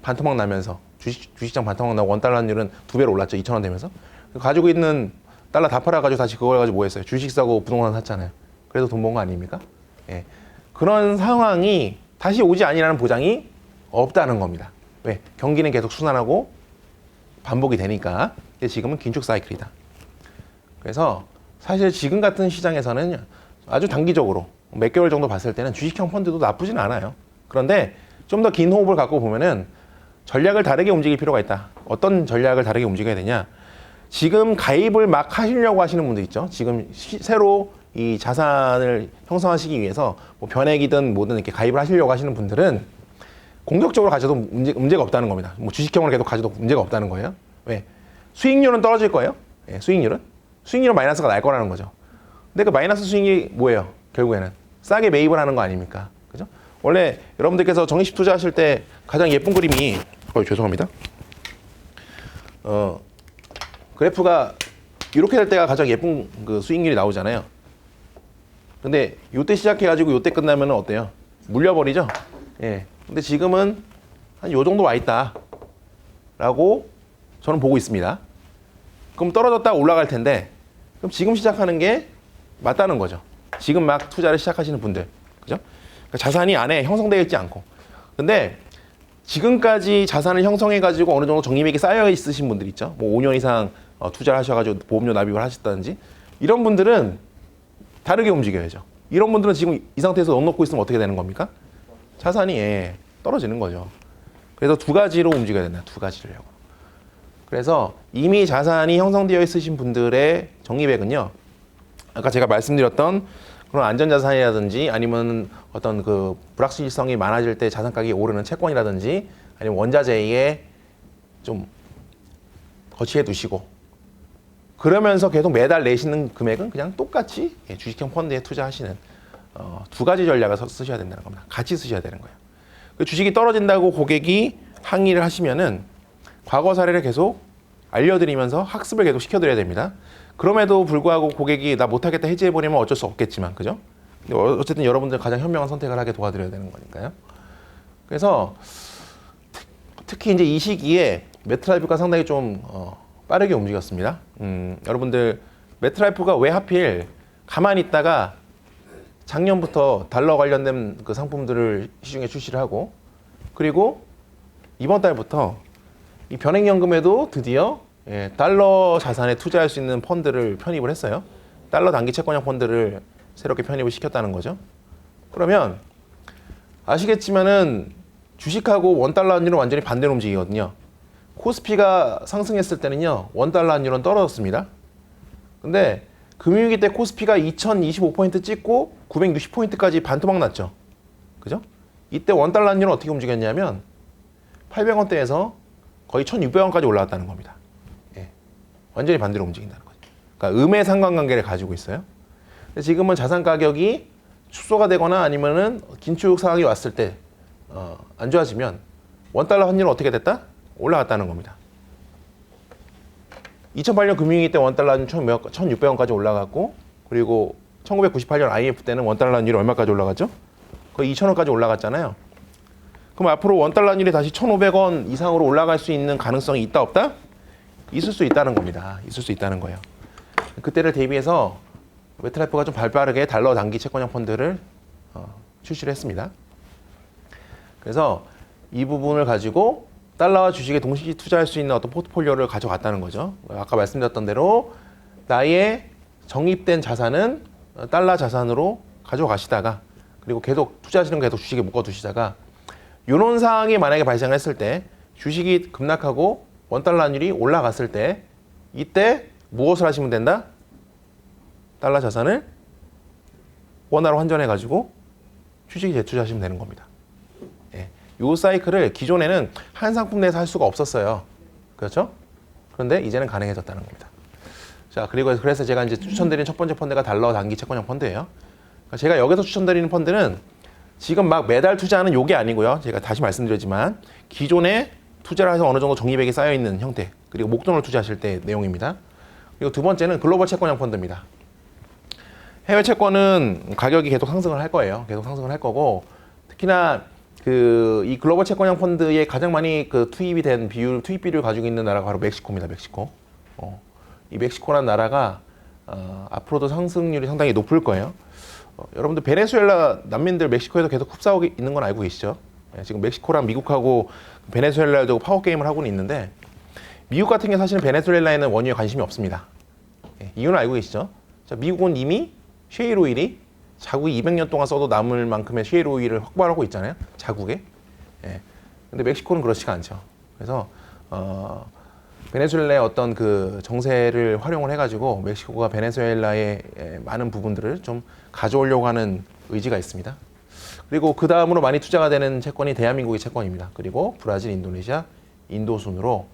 반토막 나면서 주식장 반토막 나고 원달러 환율은 2배로 올랐죠. 2,000원 되면서. 가지고 있는 달러 다 팔아가지고 다시 그걸 가지고 뭐 했어요? 주식 사고 부동산 샀잖아요. 그래서 돈 번 거 아닙니까? 예. 그런 상황이 다시 오지 아니라는 보장이 없다는 겁니다. 왜? 경기는 계속 순환하고 반복이 되니까. 지금은 긴축 사이클이다. 그래서 사실 지금 같은 시장에서는 아주 단기적으로 몇 개월 정도 봤을 때는 주식형 펀드도 나쁘진 않아요. 그런데 좀 더 긴 호흡을 갖고 보면은 전략을 다르게 움직일 필요가 있다. 어떤 전략을 다르게 움직여야 되냐? 지금 가입을 막 하시려고 하시는 분들 있죠. 지금 새로 이 자산을 형성하시기 위해서 뭐 변액이든 뭐든 이렇게 가입을 하시려고 하시는 분들은 공격적으로 가져도 문제가 없다는 겁니다. 뭐 주식형으로 계속 가져도 문제가 없다는 거예요. 왜? 수익률은 떨어질 거예요. 예, 수익률은 마이너스가 날 거라는 거죠. 근데 그 마이너스 수익이 뭐예요? 결국에는 싸게 매입을 하는 거 아닙니까? 그죠? 원래 여러분들께서 적립식 투자하실 때 가장 예쁜 그림이 죄송합니다. 그래프가 이렇게 될 때가 가장 예쁜 그 수익률이 나오잖아요. 근데 요때 시작해가지고 요때 끝나면 어때요? 물려버리죠? 예. 근데 지금은 한 요 정도 와 있다. 라고 저는 보고 있습니다. 그럼 떨어졌다가 올라갈 텐데, 그럼 지금 시작하는 게 맞다는 거죠. 지금 막 투자를 시작하시는 분들. 그죠? 그러니까 자산이 안에 형성되어 있지 않고. 근데 지금까지 자산을 형성해가지고 어느 정도 적립액이 쌓여 있으신 분들 있죠. 뭐 5년 이상 투자를 하셔가지고 보험료 납입을 하셨다든지. 이런 분들은 다르게 움직여야죠. 이런 분들은 지금 이 상태에서 넣어놓고 있으면 어떻게 되는 겁니까? 자산이 떨어지는 거죠. 그래서 두 가지로 움직여야 된다. 두 가지를요. 그래서 이미 자산이 형성되어 있으신 분들의 적립액은요. 아까 제가 말씀드렸던 그런 안전자산이라든지 아니면 어떤 그 불확실성이 많아질 때 자산 가격이 오르는 채권이라든지 아니면 원자재에 좀 거치해 두시고 그러면서 계속 매달 내시는 금액은 그냥 똑같이 주식형 펀드에 투자하시는 두 가지 전략을 쓰셔야 된다는 겁니다. 같이 쓰셔야 되는 거예요. 그 주식이 떨어진다고 고객이 항의를 하시면은 과거 사례를 계속 알려드리면서 학습을 계속 시켜드려야 됩니다. 그럼에도 불구하고 고객이 나 못하겠다 해지해버리면 어쩔 수 없겠지만, 그죠? 근데 어쨌든 여러분들 가장 현명한 선택을 하게 도와드려야 되는 거니까요. 그래서 특히 이제 이 시기에 메트라이프가 상당히 좀 빠르게 움직였습니다. 여러분들 메트라이프가 왜 하필 가만히 있다가 작년부터 달러 관련된 그 상품들을 시중에 출시를 하고 그리고 이번 달부터 이 변액연금에도 드디어 달러 자산에 투자할 수 있는 펀드를 편입을 했어요. 달러 단기 채권형 펀드를 새롭게 편입을 시켰다는 거죠. 그러면 아시겠지만은 주식하고 원달러 환율은 완전히 반대로 움직이거든요. 코스피가 상승했을 때는요, 원달러 환율은 떨어졌습니다. 근데 금융위기 때 코스피가 2025포인트 찍고 960포인트까지 반토막 났죠. 그죠? 이때 원달러 환율은 어떻게 움직였냐면 800원대에서 거의 1600원까지 올라왔다는 겁니다. 예. 완전히 반대로 움직인다는 거죠. 그러니까 음의 상관관계를 가지고 있어요. 근데 지금은 자산 가격이 축소가 되거나 아니면은 긴축 상황이 왔을 때 안 좋아지면 원달러 환율은 어떻게 됐다? 올라갔다는 겁니다. 2008년 금융위기 때 원달러는 1600원까지 올라갔고 그리고 1998년 IMF 때는 원달러 환율이 얼마까지 올라갔죠? 거의 2000원까지 올라갔잖아요. 그럼 앞으로 원달러 환율이 다시 1500원 이상으로 올라갈 수 있는 가능성이 있다 없다? 있을 수 있다는 겁니다. 있을 수 있다는 거예요. 그때를 대비해서 메트라이프가 좀 발빠르게 달러 단기 채권형 펀드를 출시를 했습니다. 그래서 이 부분을 가지고 달러와 주식에 동시에 투자할 수 있는 어떤 포트폴리오를 가져갔다는 거죠. 아까 말씀드렸던 대로 나의 적립된 자산은 달러 자산으로 가져가시다가 그리고 계속 투자하시는 거 계속 주식에 묶어두시다가 이런 상황이 만약에 발생을 했을 때 주식이 급락하고 원달러 환율이 올라갔을 때 이때 무엇을 하시면 된다? 달러 자산을 원화로 환전해가지고 주식에 재투자하시면 되는 겁니다. 이 사이클을 기존에는 한 상품 내에서 할 수가 없었어요. 그렇죠? 그런데 이제는 가능해졌다는 겁니다. 자, 그리고 그래서 제가 이제 추천드리는 첫 번째 펀드가 달러 단기 채권형 펀드예요. 그러니까 제가 여기서 추천드리는 펀드는 지금 막 매달 투자하는 요게 아니고요. 제가 다시 말씀드렸지만 기존에 투자를 해서 어느 정도 적립액이 쌓여 있는 형태 그리고 목돈을 투자하실 때 내용입니다. 그리고 두 번째는 글로벌 채권형 펀드입니다. 해외 채권은 가격이 계속 상승을 할 거예요. 계속 상승을 할 거고, 특히나 이 글로벌 채권형 펀드에 가장 많이 투입이 된 투입 비율을 가지고 있는 나라가 바로 멕시코입니다. 멕시코. 이 멕시코라는 나라가 앞으로도 상승률이 상당히 높을 거예요. 여러분들 베네수엘라 난민들 멕시코에서 계속 흡사하고 있는 건 알고 계시죠? 지금 멕시코랑 미국하고 베네수엘라도 파워 게임을 하고는 있는데, 미국 같은 게 사실은 베네수엘라에는 원유에 관심이 없습니다. 이유는 알고 계시죠? 자, 미국은 이미 셰일 오일이 자국이 200년 동안 써도 남을 만큼의 셰일 오일을 확보하고 있잖아요. 자국에. 근데 멕시코는 그렇지가 않죠. 그래서 베네수엘라의 어떤 정세를 활용을 해가지고 멕시코가 베네수엘라의 많은 부분들을 좀 가져오려고 하는 의지가 있습니다. 그리고 그 다음으로 많이 투자가 되는 채권이 대한민국의 채권입니다. 그리고 브라질, 인도네시아, 인도 순으로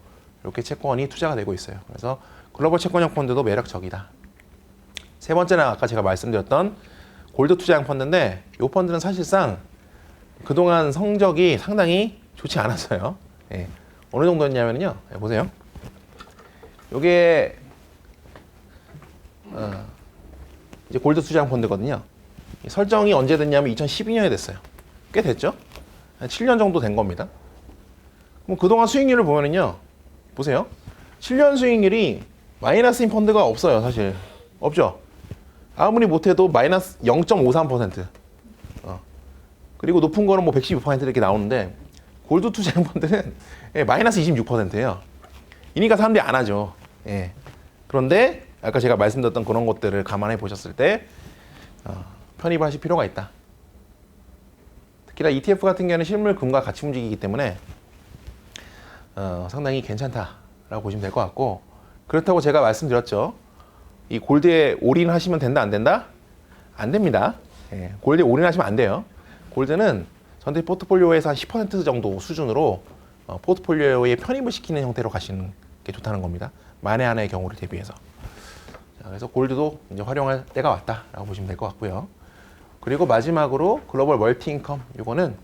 이렇게 채권이 투자가 되고 있어요. 그래서 글로벌 채권형 펀드도 매력적이다. 세 번째는 아까 제가 말씀드렸던 골드 투자형 펀드인데, 이 펀드는 사실상 그동안 성적이 상당히 좋지 않았어요. 어느 정도였냐면요. 보세요. 요게 이제 골드 투자형 펀드거든요. 설정이 언제 됐냐면 2012년에 됐어요. 꽤 됐죠? 한 7년 정도 된 겁니다. 그럼 그동안 수익률을 보면은요. 보세요. 7년 수익률이 마이너스인 펀드가 없어요. 사실. 없죠? 아무리 못해도 마이너스 0.53%. 그리고 높은 거는 뭐 112% 이렇게 나오는데, 골드 투자형 펀드는 마이너스 26%예요. 이니까 사람들이 안 하죠. 그런데 아까 제가 말씀드렸던 그런 것들을 감안해 보셨을 때 편입하실 필요가 있다. 특히나 ETF 같은 경우는 실물 금과 같이 움직이기 때문에 상당히 괜찮다라고 보시면 될 것 같고, 그렇다고 제가 말씀드렸죠. 이 골드에 올인하시면 된다, 안 된다? 안 됩니다. 골드에 올인하시면 안 돼요. 골드는 전체 포트폴리오에서 한 10% 정도 수준으로 포트폴리오에 편입을 시키는 형태로 가시는 게 좋다는 겁니다. 만에 하나의 경우를 대비해서. 자, 그래서 골드도 이제 활용할 때가 왔다라고 보시면 될 것 같고요. 그리고 마지막으로 글로벌 멀티 인컴, 이거는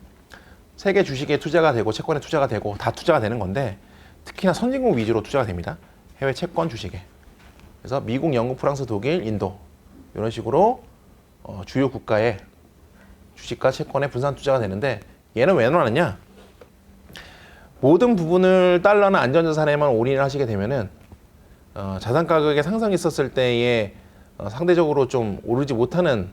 세계 주식에 투자가 되고 채권에 투자가 되고 다 투자가 되는 건데, 특히나 선진국 위주로 투자가 됩니다. 해외 채권 주식에. 그래서 미국, 영국, 프랑스, 독일, 인도 이런 식으로 주요 국가의 주식과 채권에 분산 투자가 되는데, 얘는 왜 넣어놨냐? 모든 부분을 달러나 안전자산에만 올인을 하시게 되면은 자산 가격의 상승이 있었을 때에 상대적으로 좀 오르지 못하는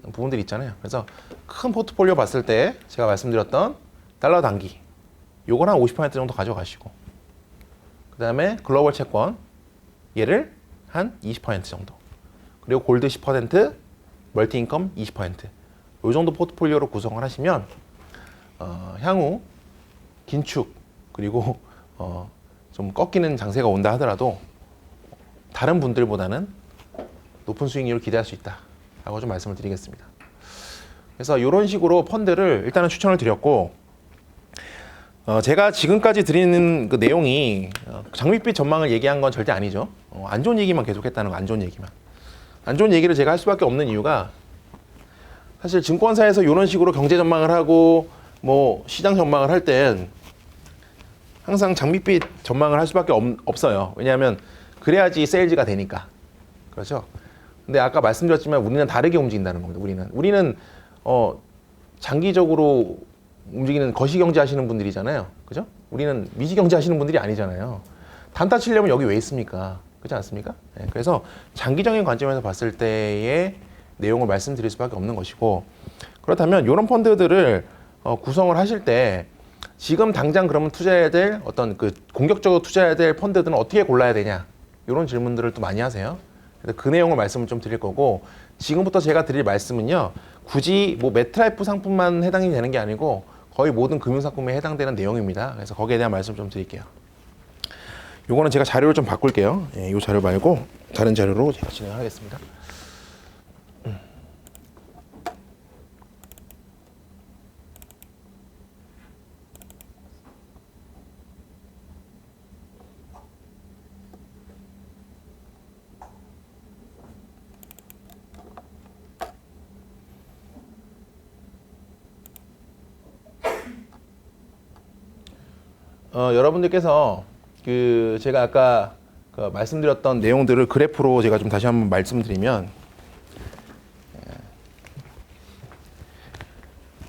부분들이 있잖아요. 그래서 큰 포트폴리오 봤을 때 제가 말씀드렸던 달러 단기 요건 한 50% 정도 가져가시고, 그 다음에 글로벌 채권 얘를 한 20% 정도, 그리고 골드 10%, 멀티 인컴 20%, 요 정도 포트폴리오로 구성을 하시면 향후 긴축 그리고 좀 꺾이는 장세가 온다 하더라도 다른 분들보다는 높은 수익률을 기대할 수 있다라고 좀 말씀을 드리겠습니다. 그래서 이런 식으로 펀드를 일단은 추천을 드렸고, 제가 지금까지 드리는 그 내용이 장밋빛 전망을 얘기한 건 절대 아니죠. 안 좋은 얘기만 계속했다는 거, 안 좋은 얘기만. 안 좋은 얘기를 제가 할 수밖에 없는 이유가, 사실 증권사에서 이런 식으로 경제 전망을 하고 뭐 시장 전망을 할 땐 항상 장밋빛 전망을 할 수밖에 없어요. 왜냐하면 그래야지 세일즈가 되니까. 그렇죠? 근데 아까 말씀드렸지만 우리는 다르게 움직인다는 겁니다. 우리는 장기적으로 움직이는 거시경제 하시는 분들이잖아요. 그죠? 우리는 미시경제 하시는 분들이 아니잖아요. 단타 치려면 여기 왜 있습니까? 그렇지 않습니까? 네, 그래서 장기적인 관점에서 봤을 때의 내용을 말씀드릴 수밖에 없는 것이고, 그렇다면 이런 펀드들을 구성을 하실 때 지금 당장 그러면 투자해야 될 어떤 공격적으로 투자해야 될 펀드들은 어떻게 골라야 되냐, 이런 질문들을 또 많이 하세요. 그래서 그 내용을 말씀을 좀 드릴 거고, 지금부터 제가 드릴 말씀은요, 굳이 뭐 메트라이프 상품만 해당이 되는 게 아니고 거의 모든 금융상품에 해당되는 내용입니다. 그래서 거기에 대한 말씀 좀 드릴게요. 요거는 제가 자료를 좀 바꿀게요. 이 자료 말고 다른 자료로 제가 진행하겠습니다. 여러분들께서 제가 아까 말씀드렸던 내용들을 그래프로 제가 좀 다시 한번 말씀드리면,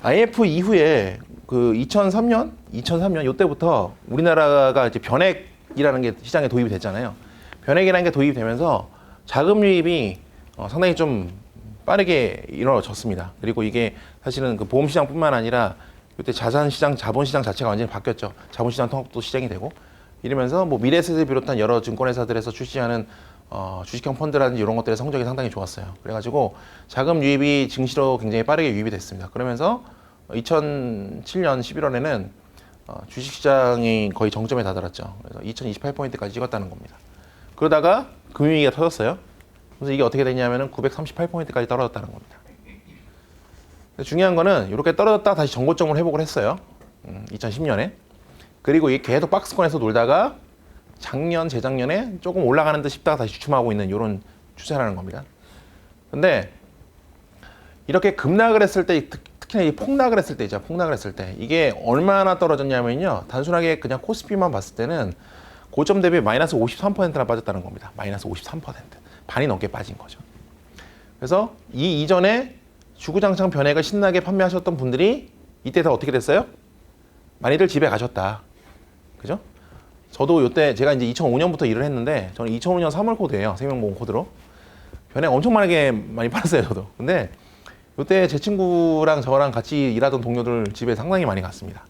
IMF 이후에 그 2003년 이때부터 우리나라가 이제 변액이라는 게 시장에 도입이 됐잖아요. 변액이라는 게 도입이 되면서 자금 유입이 상당히 좀 빠르게 이루어졌습니다. 그리고 이게 사실은 그 보험 시장뿐만 아니라 이때 자산 시장, 자본 시장 자체가 완전히 바뀌었죠. 자본 시장 통합도 시작이 되고 이러면서 뭐 미래에셋을 비롯한 여러 증권회사들에서 출시하는 주식형 펀드라든지 이런 것들의 성적이 상당히 좋았어요. 그래가지고 자금 유입이 증시로 굉장히 빠르게 유입이 됐습니다. 그러면서 2007년 11월에는 주식시장이 거의 정점에 다다랐죠. 그래서 2028포인트까지 찍었다는 겁니다. 그러다가 금융위기가 터졌어요. 그래서 이게 어떻게 됐냐면은 938포인트까지 떨어졌다는 겁니다. 중요한 거는 이렇게 떨어졌다가 다시 정고점을 회복을 했어요. 2010년에. 그리고 이게 계속 박스권에서 놀다가 작년, 재작년에 조금 올라가는 듯 싶다가 다시 주춤하고 있는 이런 추세라는 겁니다. 근데 이렇게 급락을 했을 때, 특히나 이 폭락을 했을 때 있죠. 폭락을 했을 때 이게 얼마나 떨어졌냐면요. 단순하게 그냥 코스피만 봤을 때는 고점 대비 마이너스 53%나 빠졌다는 겁니다. 마이너스 53%. 반이 넘게 빠진 거죠. 그래서 이 이전에 주구장창 변액을 신나게 판매하셨던 분들이 이때 다 어떻게 됐어요? 많이들 집에 가셨다. 그죠? 저도 이때 제가 이제 2005년부터 일을 했는데 저는 2005년 3월 코드예요. 생명보험 코드로. 변액 엄청 많이 팔았어요, 저도. 근데 이때 제 친구랑 저랑 같이 일하던 동료들 집에 상당히 많이 갔습니다.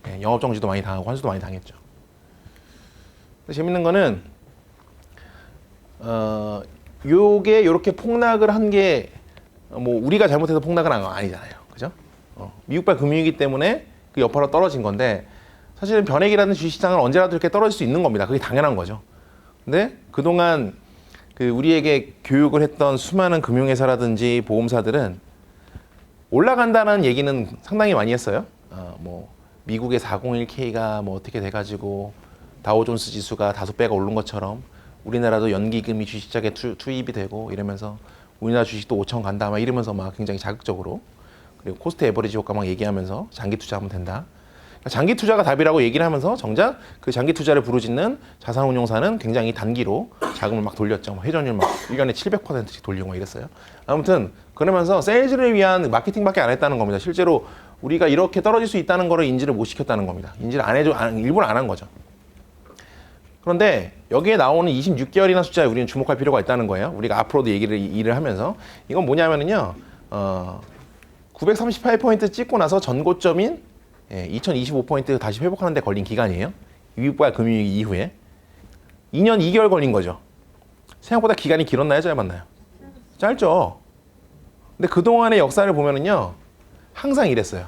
예, 영업 정지도 많이 당하고 환수도 많이 당했죠. 근데 재밌는 거는 요게 이렇게 폭락을 한 게 뭐 우리가 잘못해서 폭락은 아니잖아요. 그죠? 미국발 금융위기 때문에 그 여파로 떨어진 건데 사실은 변액이라는 주식시장은 언제라도 이렇게 떨어질 수 있는 겁니다. 그게 당연한 거죠. 근데 그동안 그 우리에게 교육을 했던 수많은 금융회사라든지 보험사들은 올라간다는 얘기는 상당히 많이 했어요. 뭐 미국의 401k가 뭐 어떻게 돼가지고 다우존스 지수가 5배가 오른 것처럼 우리나라도 연기금이 주식시장에 투입이 되고 이러면서 우리나라 주식도 5천 간다 막 이러면서 막 굉장히 자극적으로 그리고 코스트 에버리지 효과 막 얘기하면서 장기 투자하면 된다. 장기 투자가 답이라고 얘기를 하면서 정작 그 장기 투자를 부르짖는 자산운용사는 굉장히 단기로 자금을 막 돌렸죠. 회전율 막 1년에 700%씩 돌리고 막 이랬어요. 아무튼 그러면서 세일즈를 위한 마케팅밖에 안 했다는 겁니다. 실제로 우리가 이렇게 떨어질 수 있다는 거를 인지를 못 시켰다는 겁니다. 인지를 일부러 안 한 거죠. 그런데 여기에 나오는 26개월이나 숫자에 우리는 주목할 필요가 있다는 거예요. 우리가 앞으로도 일을 하면서 이건 뭐냐면은요. 938포인트 찍고 나서 전고점인 2025포인트 다시 회복하는 데 걸린 기간이에요. 미국발 금융위기 이후에 2년 2개월 걸린 거죠. 생각보다 기간이 길었나요? 짧았나요? 짧죠. 근데 그동안의 역사를 보면은요. 항상 이랬어요.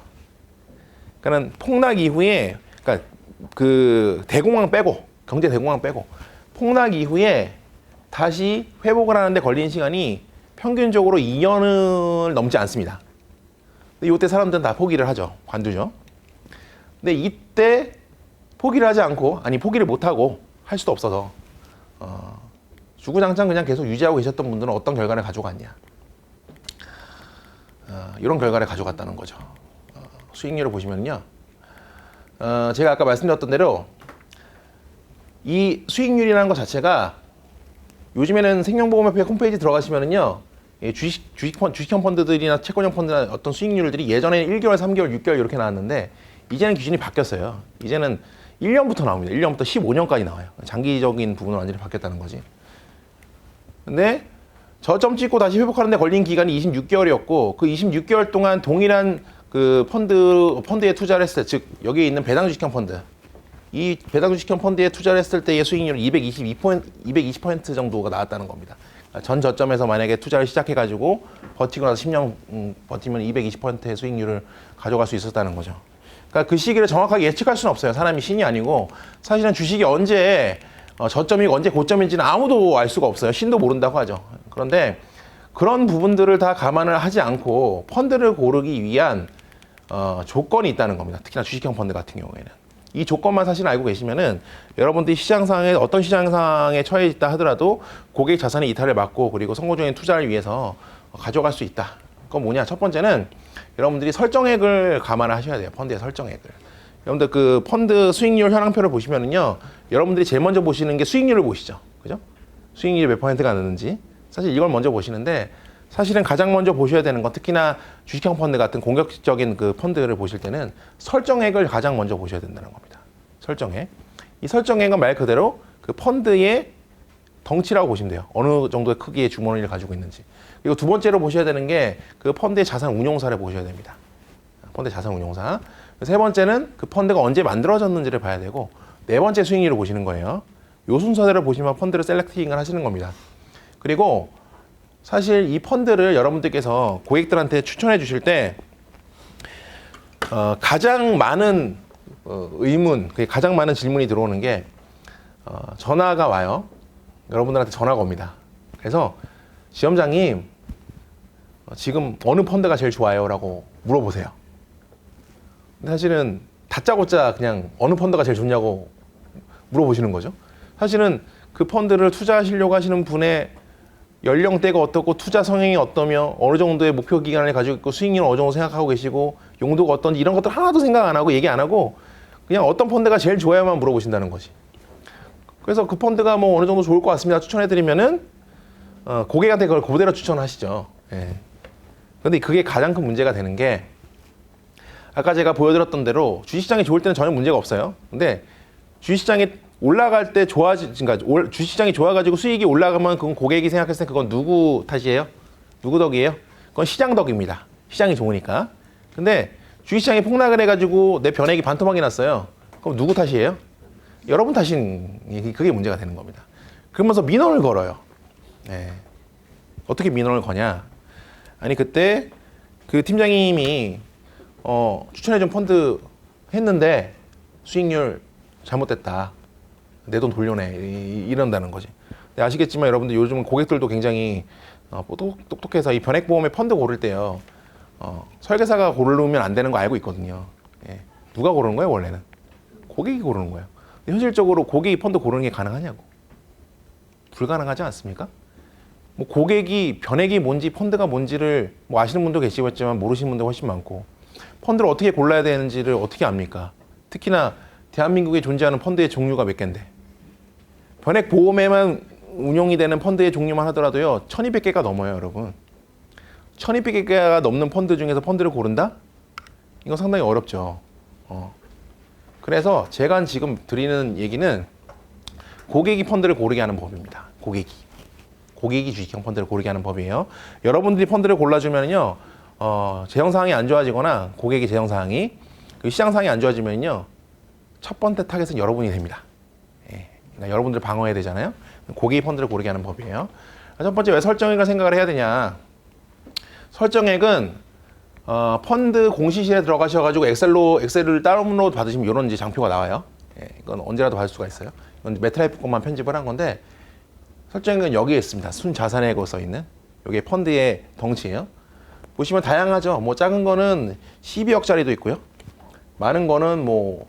그러니까 폭락 이후에 그러니까 그 대공황 빼고 경제 대공황 빼고 폭락 이후에 다시 회복을 하는데 걸린 시간이 평균적으로 2년을 넘지 않습니다. 근데 이때 사람들은 다 포기를 하죠. 관두죠. 근데 이때 포기를 하지 않고 포기를 못하고 할 수도 없어서 주구장창 그냥 계속 유지하고 계셨던 분들은 어떤 결과를 가져갔냐. 이런 결과를 가져갔다는 거죠. 수익률을 보시면요. 제가 아까 말씀드렸던 대로 이 수익률이라는 것 자체가 요즘에는 생명보험협회 홈페이지 들어가시면은요. 주식형 펀드들이나 채권형 펀드나 어떤 수익률들이 예전에는 1개월, 3개월, 6개월 이렇게 나왔는데 이제는 기준이 바뀌었어요. 이제는 1년부터 나옵니다. 1년부터 15년까지 나와요. 장기적인 부분은 완전히 바뀌었다는 거지. 근데 저점 찍고 다시 회복하는 데 걸린 기간이 26개월이었고 그 26개월 동안 동일한 그 펀드에 투자를 했을 때, 즉 여기에 있는 배당 주식형 펀드, 이 배당 주식형 펀드에 투자를 했을 때의 수익률은 220% 정도가 나왔다는 겁니다. 전 저점에서 만약에 투자를 시작해가지고 버티고 나서 10년 버티면 220%의 수익률을 가져갈 수 있었다는 거죠. 그러니까 그 시기를 정확하게 예측할 수는 없어요. 사람이 신이 아니고 사실은 주식이 언제 저점이고 언제 고점인지는 아무도 알 수가 없어요. 신도 모른다고 하죠. 그런데 그런 부분들을 다 감안을 하지 않고 펀드를 고르기 위한 조건이 있다는 겁니다. 특히나 주식형 펀드 같은 경우에는. 이 조건만 사실 알고 계시면은 여러분들이 시장상에 어떤 시장상에 처해 있다 하더라도 고객 자산의 이탈을 막고 그리고 성공적인 투자를 위해서 가져갈 수 있다. 그건 뭐냐? 첫 번째는 여러분들이 설정액을 감안을 하셔야 돼요. 펀드의 설정액을. 여러분들 그 펀드 수익률 현황표를 보시면은요. 여러분들이 제일 먼저 보시는 게 수익률을 보시죠. 그죠? 수익률이 몇 %가 나는지. 사실 이걸 먼저 보시는데 사실은 가장 먼저 보셔야 되는 건 특히나 주식형 펀드 같은 공격적인 그 펀드를 보실 때는 설정액을 가장 먼저 보셔야 된다는 겁니다. 설정액. 이 설정액은 말 그대로 그 펀드의 덩치라고 보시면 돼요. 어느 정도의 크기의 주머니를 가지고 있는지. 그리고 두 번째로 보셔야 되는 게 그 펀드의 자산 운용사를 보셔야 됩니다. 펀드 자산 운용사. 세 번째는 그 펀드가 언제 만들어졌는지를 봐야 되고, 네 번째 수익률을 보시는 거예요. 요 순서대로 보시면 펀드를 셀렉팅을 하시는 겁니다. 그리고 사실 이 펀드를 여러분들께서 고객들한테 추천해 주실 때 가장 많은 의문, 가장 많은 질문이 들어오는 게 전화가 와요. 여러분들한테 전화가 옵니다. 그래서 지점장님 지금 어느 펀드가 제일 좋아요? 라고 물어보세요. 근데 사실은 다짜고짜 그냥 어느 펀드가 제일 좋냐고 물어보시는 거죠. 사실은 그 펀드를 투자하시려고 하시는 분의 연령대가 어떻고 투자 성향이 어떠며 어느 정도의 목표 기간을 가지고 있고 수익률을 어느 정도 생각하고 계시고 용도가 어떤지 이런 것들 하나도 생각 안 하고 얘기 안 하고 그냥 어떤 펀드가 제일 좋아야만 물어보신다는 거지. 그래서 그 펀드가 뭐 어느 정도 좋을 것 같습니다 추천해드리면은 고객한테 그걸 그대로 추천하시죠. 예. 근데 그게 가장 큰 문제가 되는 게 아까 제가 보여드렸던 대로 주식시장이 좋을 때는 전혀 문제가 없어요. 근데 주식시장이 올라갈 때 그러니까 주식시장이 좋아가지고 수익이 올라가면 그건 고객이 생각했을 때 그건 누구 탓이에요? 누구 덕이에요? 그건 시장 덕입니다. 시장이 좋으니까. 근데 주식시장이 폭락을 해가지고 내 변액이 반토막이 났어요. 그럼 누구 탓이에요? 여러분 탓인 그게 문제가 되는 겁니다. 그러면서 민원을 걸어요. 네. 어떻게 민원을 거냐? 아니 그때 그 팀장님이 추천해준 펀드 했는데 수익률 잘못됐다. 내 돈 돌려내. 이런다는 거지. 근데 아시겠지만 여러분들 요즘은 고객들도 굉장히 똑똑해서 이 변액보험의 펀드 고를 때요. 설계사가 고르면 안 되는 거 알고 있거든요. 예. 누가 고르는 거예요 원래는? 고객이 고르는 거예요. 근데 현실적으로 고객이 펀드 고르는 게 가능하냐고. 불가능하지 않습니까? 뭐 고객이 변액이 뭔지 펀드가 뭔지를 뭐 아시는 분도 계시겠지만 모르시는 분도 훨씬 많고 펀드를 어떻게 골라야 되는지를 어떻게 압니까? 특히나 대한민국에 존재하는 펀드의 종류가 몇 개인데 변액 보험에만 운용이 되는 펀드의 종류만 하더라도요 1200개가 넘어요 여러분. 1200개가 넘는 펀드 중에서 펀드를 고른다? 이건 상당히 어렵죠. 그래서 제가 지금 드리는 얘기는 고객이 펀드를 고르게 하는 법입니다. 고객이 주식형 펀드를 고르게 하는 법이에요. 여러분들이 펀드를 골라주면요 재정상황이 안 좋아지거나 고객의 재정상황이 시장상황이 안 좋아지면요 첫 번째 타겟은 여러분이 됩니다. 예, 그러니까 여러분들 방어해야 되잖아요. 고객이 펀드를 고르게 하는 법이에요. 첫 번째 왜 설정액을 생각을 해야 되냐? 설정액은 펀드 공시실에 들어가셔가지고 엑셀을 다운로드 받으시면 이런 이제 장표가 나와요. 예, 이건 언제라도 받을 수가 있어요. 이건 메트라이프 것만 편집을 한 건데 설정액은 여기에 있습니다. 순자산액으로 써 있는 이게 펀드의 덩치예요. 보시면 다양하죠. 뭐 작은 거는 12억짜리도 있고요. 많은 거는 뭐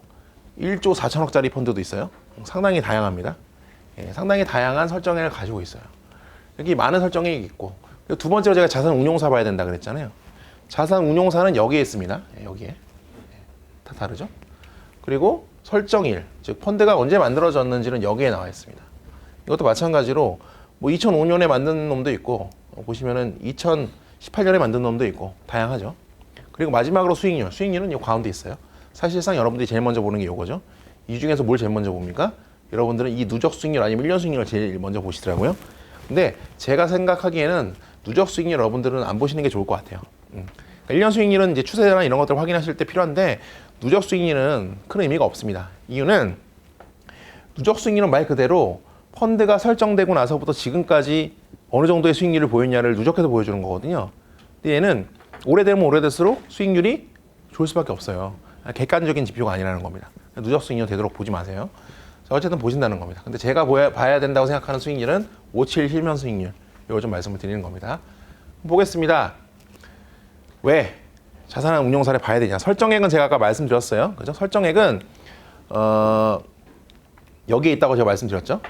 1조 4천억짜리 펀드도 있어요. 상당히 다양합니다. 예, 상당히 다양한 설정액을 가지고 있어요. 여기 많은 설정액이 있고 두 번째로 제가 자산 운용사 봐야 된다 그랬잖아요. 자산 운용사는 여기에 있습니다. 예, 여기에. 다 다르죠? 그리고 설정일, 즉 펀드가 언제 만들어졌는지는 여기에 나와 있습니다. 이것도 마찬가지로 뭐 2005년에 만든 놈도 있고 보시면은 2018년에 만든 놈도 있고 다양하죠. 그리고 마지막으로 수익률은 이 가운데 있어요. 사실상 여러분들이 제일 먼저 보는 게 이거죠. 이 중에서 뭘 제일 먼저 봅니까? 여러분들은 이 누적 수익률 아니면 1년 수익률을 제일 먼저 보시더라고요. 근데 제가 생각하기에는 누적 수익률 여러분들은 안 보시는 게 좋을 것 같아요. 그러니까 1년 수익률은 이제 추세나 이런 것들 확인하실 때 필요한데 누적 수익률은 큰 의미가 없습니다. 이유는 누적 수익률은 말 그대로 펀드가 설정되고 나서부터 지금까지 어느 정도의 수익률을 보였냐를 누적해서 보여주는 거거든요. 근데 얘는 오래되면 오래될수록 수익률이 좋을 수밖에 없어요. 객관적인 지표가 아니라는 겁니다. 누적 수익률 되도록 보지 마세요. 어쨌든 보신다는 겁니다. 근데 제가 봐야 된다고 생각하는 수익률은 57 실면 수익률. 이걸 좀 말씀을 드리는 겁니다. 보겠습니다. 왜 자산 운용사를 봐야 되냐? 설정액은 제가 아까 말씀드렸어요. 그죠? 설정액은 여기에 있다고 제가 말씀드렸죠.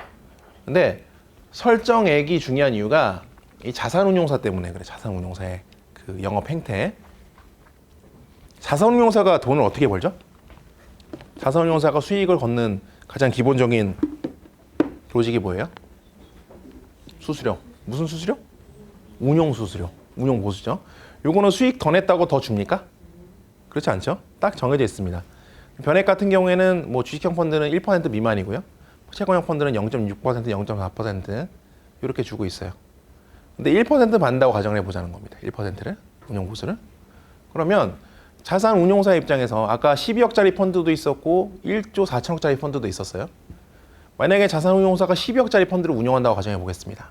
근데 설정액이 중요한 이유가 이 자산운용사 때문에 그래. 자산운용사의 그 영업 행태. 자산운용사가 돈을 어떻게 벌죠? 자산운용사가 수익을 걷는 가장 기본적인 조직이 뭐예요? 수수료. 무슨 수수료? 운용수수료. 운용 보수죠. 요거는 수익 더 냈다고 더 줍니까? 그렇지 않죠? 딱 정해져 있습니다. 변액 같은 경우에는 뭐 주식형 펀드는 1% 미만이고요. 채권형 펀드는 0.6%, 0.4% 이렇게 주고 있어요. 근데 1% 받는다고 가정해 보자는 겁니다. 1%를 운용 보수를. 그러면 자산 운용사 입장에서 아까 12억짜리 펀드도 있었고 1조 4천억짜리 펀드도 있었어요. 만약에 자산 운용사가 12억짜리 펀드를 운용한다고 가정해 보겠습니다.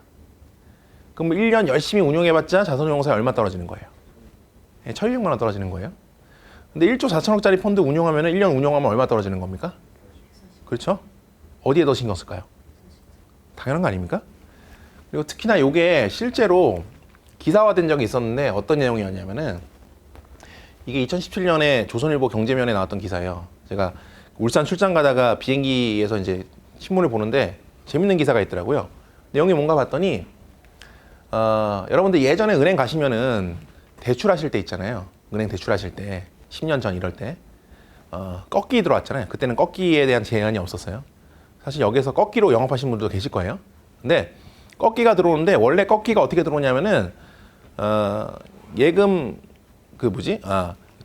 그럼 1년 열심히 운용해봤자 자산 운용사에 얼마 떨어지는 거예요? 1,200만 원 떨어지는 거예요. 근데 1조 4천억짜리 펀드 운용하면 1년 운용하면 얼마 떨어지는 겁니까? 그렇죠? 어디에 더 신경 쓸까요? 당연한 거 아닙니까? 그리고 특히나 이게 실제로 기사화된 적이 있었는데 어떤 내용이었냐면은 이게 2017년에 조선일보 경제면에 나왔던 기사예요. 제가 울산 출장 가다가 비행기에서 이제 신문을 보는데 재밌는 기사가 있더라고요. 내용이 뭔가 봤더니 여러분들 예전에 은행 가시면은 대출하실 때 있잖아요. 은행 대출하실 때 10년 전 이럴 때 꺾기 들어왔잖아요. 그때는 꺾기에 대한 제한이 없었어요. 사실 여기서 꺾기로 영업하신 분들도 계실 거예요. 근데 꺾기가 들어오는데 원래 꺾기가 어떻게 들어오냐면은 예금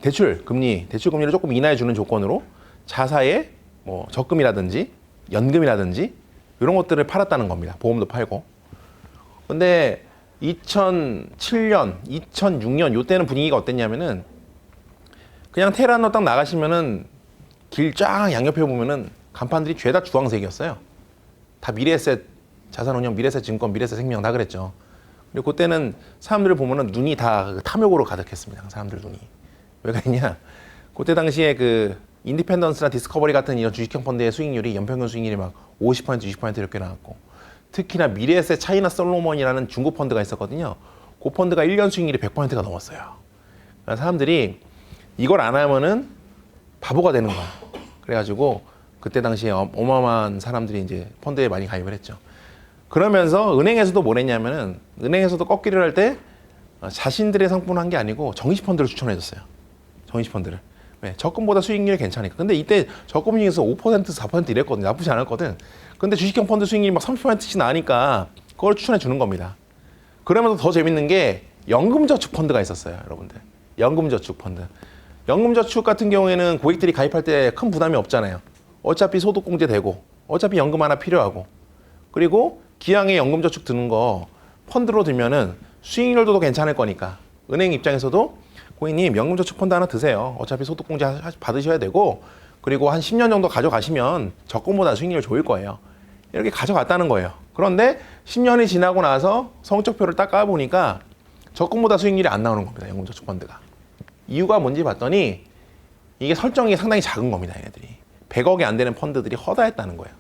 대출 금리를 조금 인하해 주는 조건으로 자사에 뭐 적금이라든지 연금이라든지 이런 것들을 팔았다는 겁니다. 보험도 팔고. 근데 2007년, 2006년 요때는 분위기가 어땠냐면은 그냥 테헤란로 딱 나가시면은 길 쫙 양옆에 보면은 간판들이 죄다 주황색이었어요. 다 미래에셋 자산운용, 미래에셋 증권, 미래에셋 생명 다 그랬죠. 그리고 그때는 사람들을 보면은 눈이 다 탐욕으로 가득했습니다. 사람들 눈이. 왜 그랬냐? 그때 당시에 그 인디펜던스나 디스커버리 같은 이런 주식형 펀드의 수익률이 연평균 수익률이 막 50%, 20% 이렇게 나왔고 특히나 미래에셋 차이나 솔로몬이라는 중국 펀드가 있었거든요. 그 펀드가 1년 수익률이 100%가 넘었어요. 그러니까 사람들이 이걸 안 하면은 바보가 되는 거야. 그래가지고 그때 당시에 어마어마한 사람들이 이제 펀드에 많이 가입을 했죠. 그러면서 은행에서도 뭘 했냐면은 은행에서도 꺾기를 할 때 자신들의 상품을 한 게 아니고 정시 펀드를 추천해 줬어요. 정시 펀드를. 왜? 적금보다 수익률이 괜찮으니까. 근데 이때 적금 중에서 5%, 4% 이랬거든요. 나쁘지 않았거든. 근데 주식형 펀드 수익률이 막 30%씩 나니까 그걸 추천해 주는 겁니다. 그러면서 더 재밌는 게 연금저축 펀드가 있었어요, 여러분들. 연금저축 펀드. 연금저축 같은 경우에는 고객들이 가입할 때 큰 부담이 없잖아요. 어차피 소득공제 되고, 어차피 연금 하나 필요하고, 그리고 기왕에 연금저축 드는 거 펀드로 들면은 수익률도 더 괜찮을 거니까 은행 입장에서도 고객님 연금저축 펀드 하나 드세요. 어차피 소득공제 받으셔야 되고, 그리고 한 10년 정도 가져가시면 적금보다 수익률 좋을 거예요. 이렇게 가져갔다는 거예요. 그런데 10년이 지나고 나서 성적표를 딱 까보니까 적금보다 수익률이 안 나오는 겁니다. 연금저축 펀드가. 이유가 뭔지 봤더니 이게 설정이 상당히 작은 겁니다. 얘네들이. 100억이 안 되는 펀드들이 허다했다는 거예요.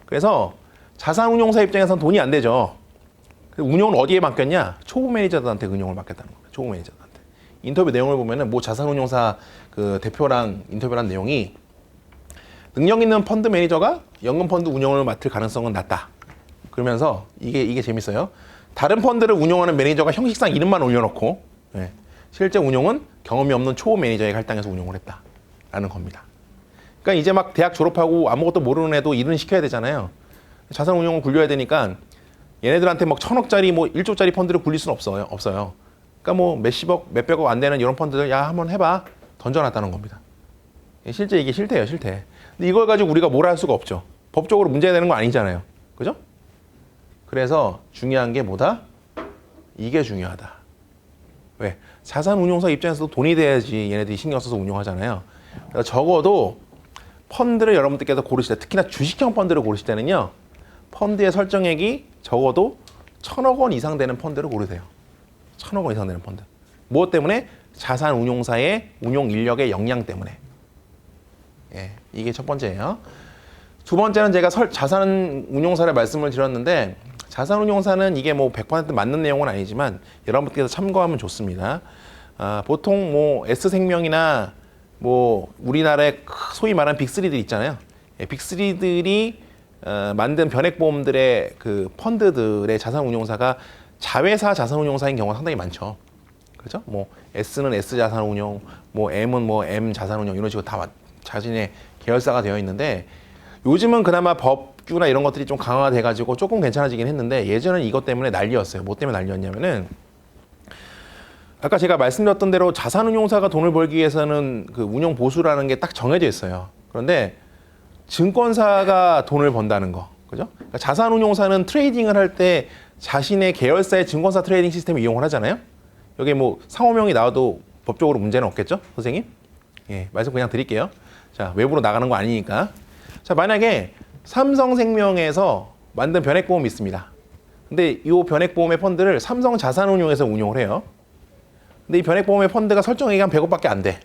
그래서 자산운용사 입장에서는 돈이 안 되죠. 운용을 어디에 맡겼냐? 초보 매니저들한테 운용을 맡겼다는 겁니다. 초보 매니저들한테. 인터뷰 내용을 보면은 뭐 자산운용사 그 대표랑 인터뷰한 내용이 능력 있는 펀드 매니저가 연금 펀드 운영을 맡을 가능성은 낮다. 그러면서 이게 재밌어요. 다른 펀드를 운영하는 매니저가 형식상 이름만 올려놓고 실제 운용은 경험이 없는 초보 매니저에게 할당해서 운용을 했다라는 겁니다. 그러니까 이제 막 대학 졸업하고 아무것도 모르는 애도 일은 시켜야 되잖아요. 자산 운용을 굴려야 되니까 얘네들한테 막 1,000억짜리 뭐 1조짜리 펀드를 굴릴 수는 없어요. 그러니까 뭐 몇십억, 몇백억 안 되는 이런 펀드들 야 한번 해봐 던져놨다는 겁니다. 실제 이게 실태예요, 실태. 근데 이걸 가지고 우리가 뭘 할 수가 없죠. 법적으로 문제가 되는 거 아니잖아요. 그죠? 그래서 중요한 게 뭐다? 이게 중요하다. 왜? 자산운용사 입장에서도 돈이 돼야지 얘네들이 신경 써서 운용하잖아요. 그래서 적어도 펀드를 여러분들께서 고르실 때, 특히나 주식형 펀드를 고르실 때는요, 펀드의 설정액이 적어도 1,000억 원 이상 되는 펀드를 고르세요. 1,000억 원 이상 되는 펀드. 무엇 때문에? 자산운용사의 운용 인력의 역량 때문에. 이게 첫 번째예요. 두 번째는 제가 자산운용사를 말씀을 드렸는데, 자산운용사는 이게 뭐 100% 맞는 내용은 아니지만 여러분께서 참고하면 좋습니다. 보통 뭐 S생명이나 뭐 우리나라의 소위 말하는 빅3들 있잖아요. 빅3들이 만든 변액보험들의 그 펀드들의 자산운용사가 자회사 자산운용사인 경우가 상당히 많죠. 그렇죠? 뭐 S는 S 자산운용, 뭐 M은 뭐 M 자산운용 이런 식으로 다 자신의 계열사가 되어 있는데 요즘은 그나마 법규나 이런 것들이 좀 강화가 돼가지고 조금 괜찮아지긴 했는데 예전에는 이것 때문에 난리였어요. 뭐 때문에 난리였냐면은 아까 제가 말씀드렸던 대로 자산운용사가 돈을 벌기 위해서는 그 운용 보수라는 게 딱 정해져 있어요. 그런데 증권사가 돈을 번다는 거, 그죠? 그러니까 자산운용사는 트레이딩을 할 때 자신의 계열사의 증권사 트레이딩 시스템을 이용을 하잖아요. 여기 뭐 상호명이 나와도 법적으로 문제는 없겠죠, 선생님? 예, 말씀 그냥 드릴게요. 자, 외부로 나가는 거 아니니까. 자, 만약에 삼성생명에서 만든 변액보험이 있습니다. 근데 이 변액보험의 펀드를 삼성자산운용에서 운용을 해요. 근데 이 변액보험의 펀드가 설정액이 한 100억밖에 안 돼.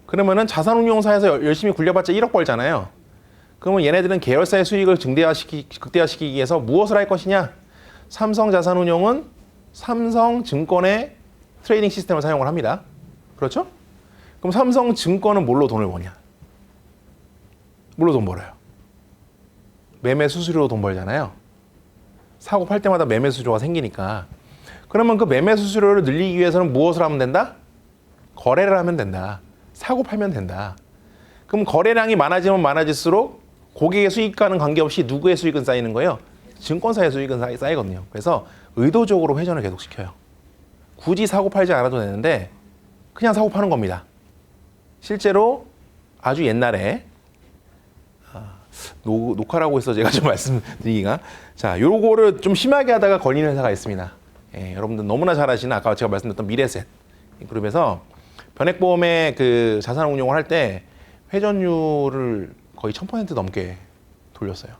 그러면은 자산운용사에서 열심히 굴려봤자 1억 벌잖아요. 그러면 얘네들은 계열사의 수익을 극대화시키기 위해서 무엇을 할 것이냐? 삼성자산운용은 삼성증권의 트레이딩 시스템을 사용을 합니다. 그렇죠? 그럼 삼성증권은 뭘로 돈을 버냐? 뭘로 돈 벌어요? 매매 수수료로 돈 벌잖아요. 사고 팔 때마다 매매 수수료가 생기니까. 그러면 그 매매 수수료를 늘리기 위해서는 무엇을 하면 된다? 거래를 하면 된다. 사고 팔면 된다. 그럼 거래량이 많아지면 많아질수록 고객의 수익과는 관계없이 누구의 수익은 쌓이는 거예요? 증권사의 수익은 쌓이거든요. 그래서 의도적으로 회전을 계속 시켜요. 굳이 사고 팔지 않아도 되는데 그냥 사고 파는 겁니다. 실제로 아주 옛날에 녹화라고 해서 제가 좀 말씀드리기가, 자, 요거를 좀 심하게 하다가 걸리는 회사가 있습니다. 예, 여러분들 너무나 잘 아시는 아까 제가 말씀드렸던 미래셋 그룹에서 변액보험의 그 자산 운용을 할 때 회전율을 거의 1000% 넘게 돌렸어요.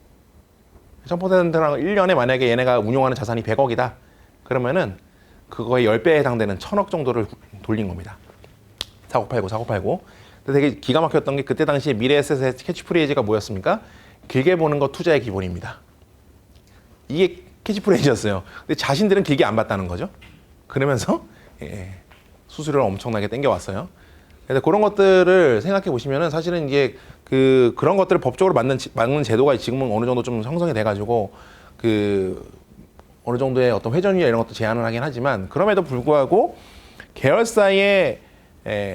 1000%랑 1년에 만약에 얘네가 운용하는 자산이 100억이다. 그러면은 그거의 10배에 해당되는 1000억 정도를 돌린 겁니다. 사고 팔고. 근데 되게 기가 막혔던 게 그때 당시에 미래에셋의 캐치프레이즈가 뭐였습니까? 길게 보는 거 투자의 기본입니다. 이게 캐치프레이즈였어요. 근데 자신들은 길게 안 봤다는 거죠. 그러면서 수수료를 엄청나게 땡겨왔어요. 그래서 그런 것들을 생각해 보시면은 사실은 이게 그런 것들을 법적으로 막는 제도가 지금은 어느 정도 좀 형성이 돼가지고 어느 정도의 어떤 회전율 이런 것도 제한을 하긴 하지만, 그럼에도 불구하고 계열사의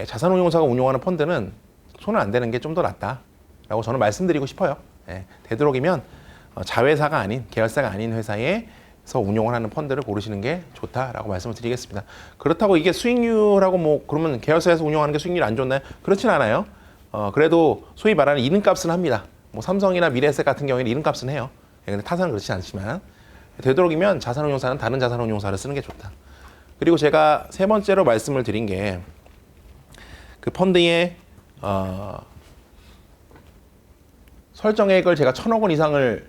자산운용사가 운용하는 펀드는 손을 안 대는 게 좀 더 낫다라고 저는 말씀드리고 싶어요. 되도록이면 자회사가 아닌, 계열사가 아닌 회사에서 운용을 하는 펀드를 고르시는 게 좋다라고 말씀을 드리겠습니다. 그렇다고 이게 수익률하고 뭐 그러면 계열사에서 운용하는 게 수익률이 안 좋나요? 그렇진 않아요. 그래도 소위 말하는 이름값은 합니다. 뭐 삼성이나 미래에셋 같은 경우에는 이름값은 해요. 근데 타사는 그렇지 않지만 되도록이면 자산운용사는 다른 자산운용사를 쓰는 게 좋다. 그리고 제가 세 번째로 말씀을 드린 게 그 펀드의 설정액을 제가 1000억 원 이상을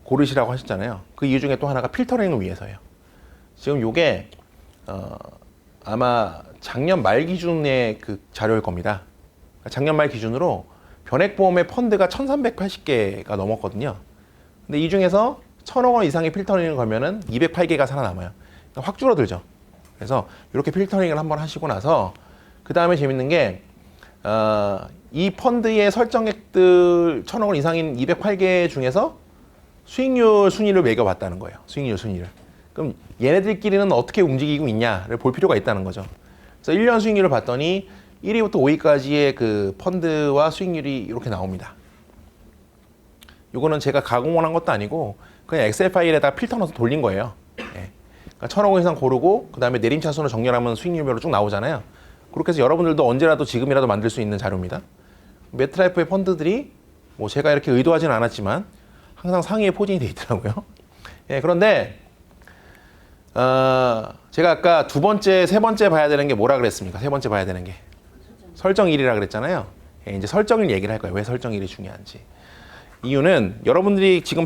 고르시라고 하셨잖아요. 그 이유 중에 또 하나가 필터링을 위해서예요. 지금 요게 아마 작년 말 기준의 그 자료일 겁니다. 작년 말 기준으로 변액보험의 펀드가 1380개가 넘었거든요. 근데 이 중에서 1000억 원 이상의 필터링을 걸면은 208개가 살아남아요. 그러니까 확 줄어들죠. 그래서 이렇게 필터링을 한번 하시고 나서 그 다음에 재밌는 게 이 펀드의 설정액들 1000억 원 이상인 208개 중에서 수익률 순위를 매겨봤다는 거예요. 수익률 순위를. 그럼 얘네들끼리는 어떻게 움직이고 있냐를 볼 필요가 있다는 거죠. 그래서 1년 수익률을 봤더니 1위부터 5위까지의 그 펀드와 수익률이 이렇게 나옵니다. 이거는 제가 가공을 한 것도 아니고 그냥 엑셀 파일에다가 필터 넣어서 돌린 거예요. 그러니까 1000억 원 이상 고르고 그 다음에 내림차순으로 정렬하면 수익률별로 쭉 나오잖아요. 그렇게 해서 여러분들도 언제라도 지금이라도 만들 수 있는 자료입니다. 메트라이프의 펀드들이 뭐 제가 이렇게 의도하지는 않았지만 항상 상위에 포진이 돼 있더라고요. 그런데 제가 아까 두 번째, 세 번째 봐야 되는 게 뭐라 그랬습니까? 세 번째 봐야 되는 게 설정일이라 그랬잖아요. 이제 설정일 얘기를 할 거예요. 왜 설정일이 중요한지. 이유는 여러분들이 지금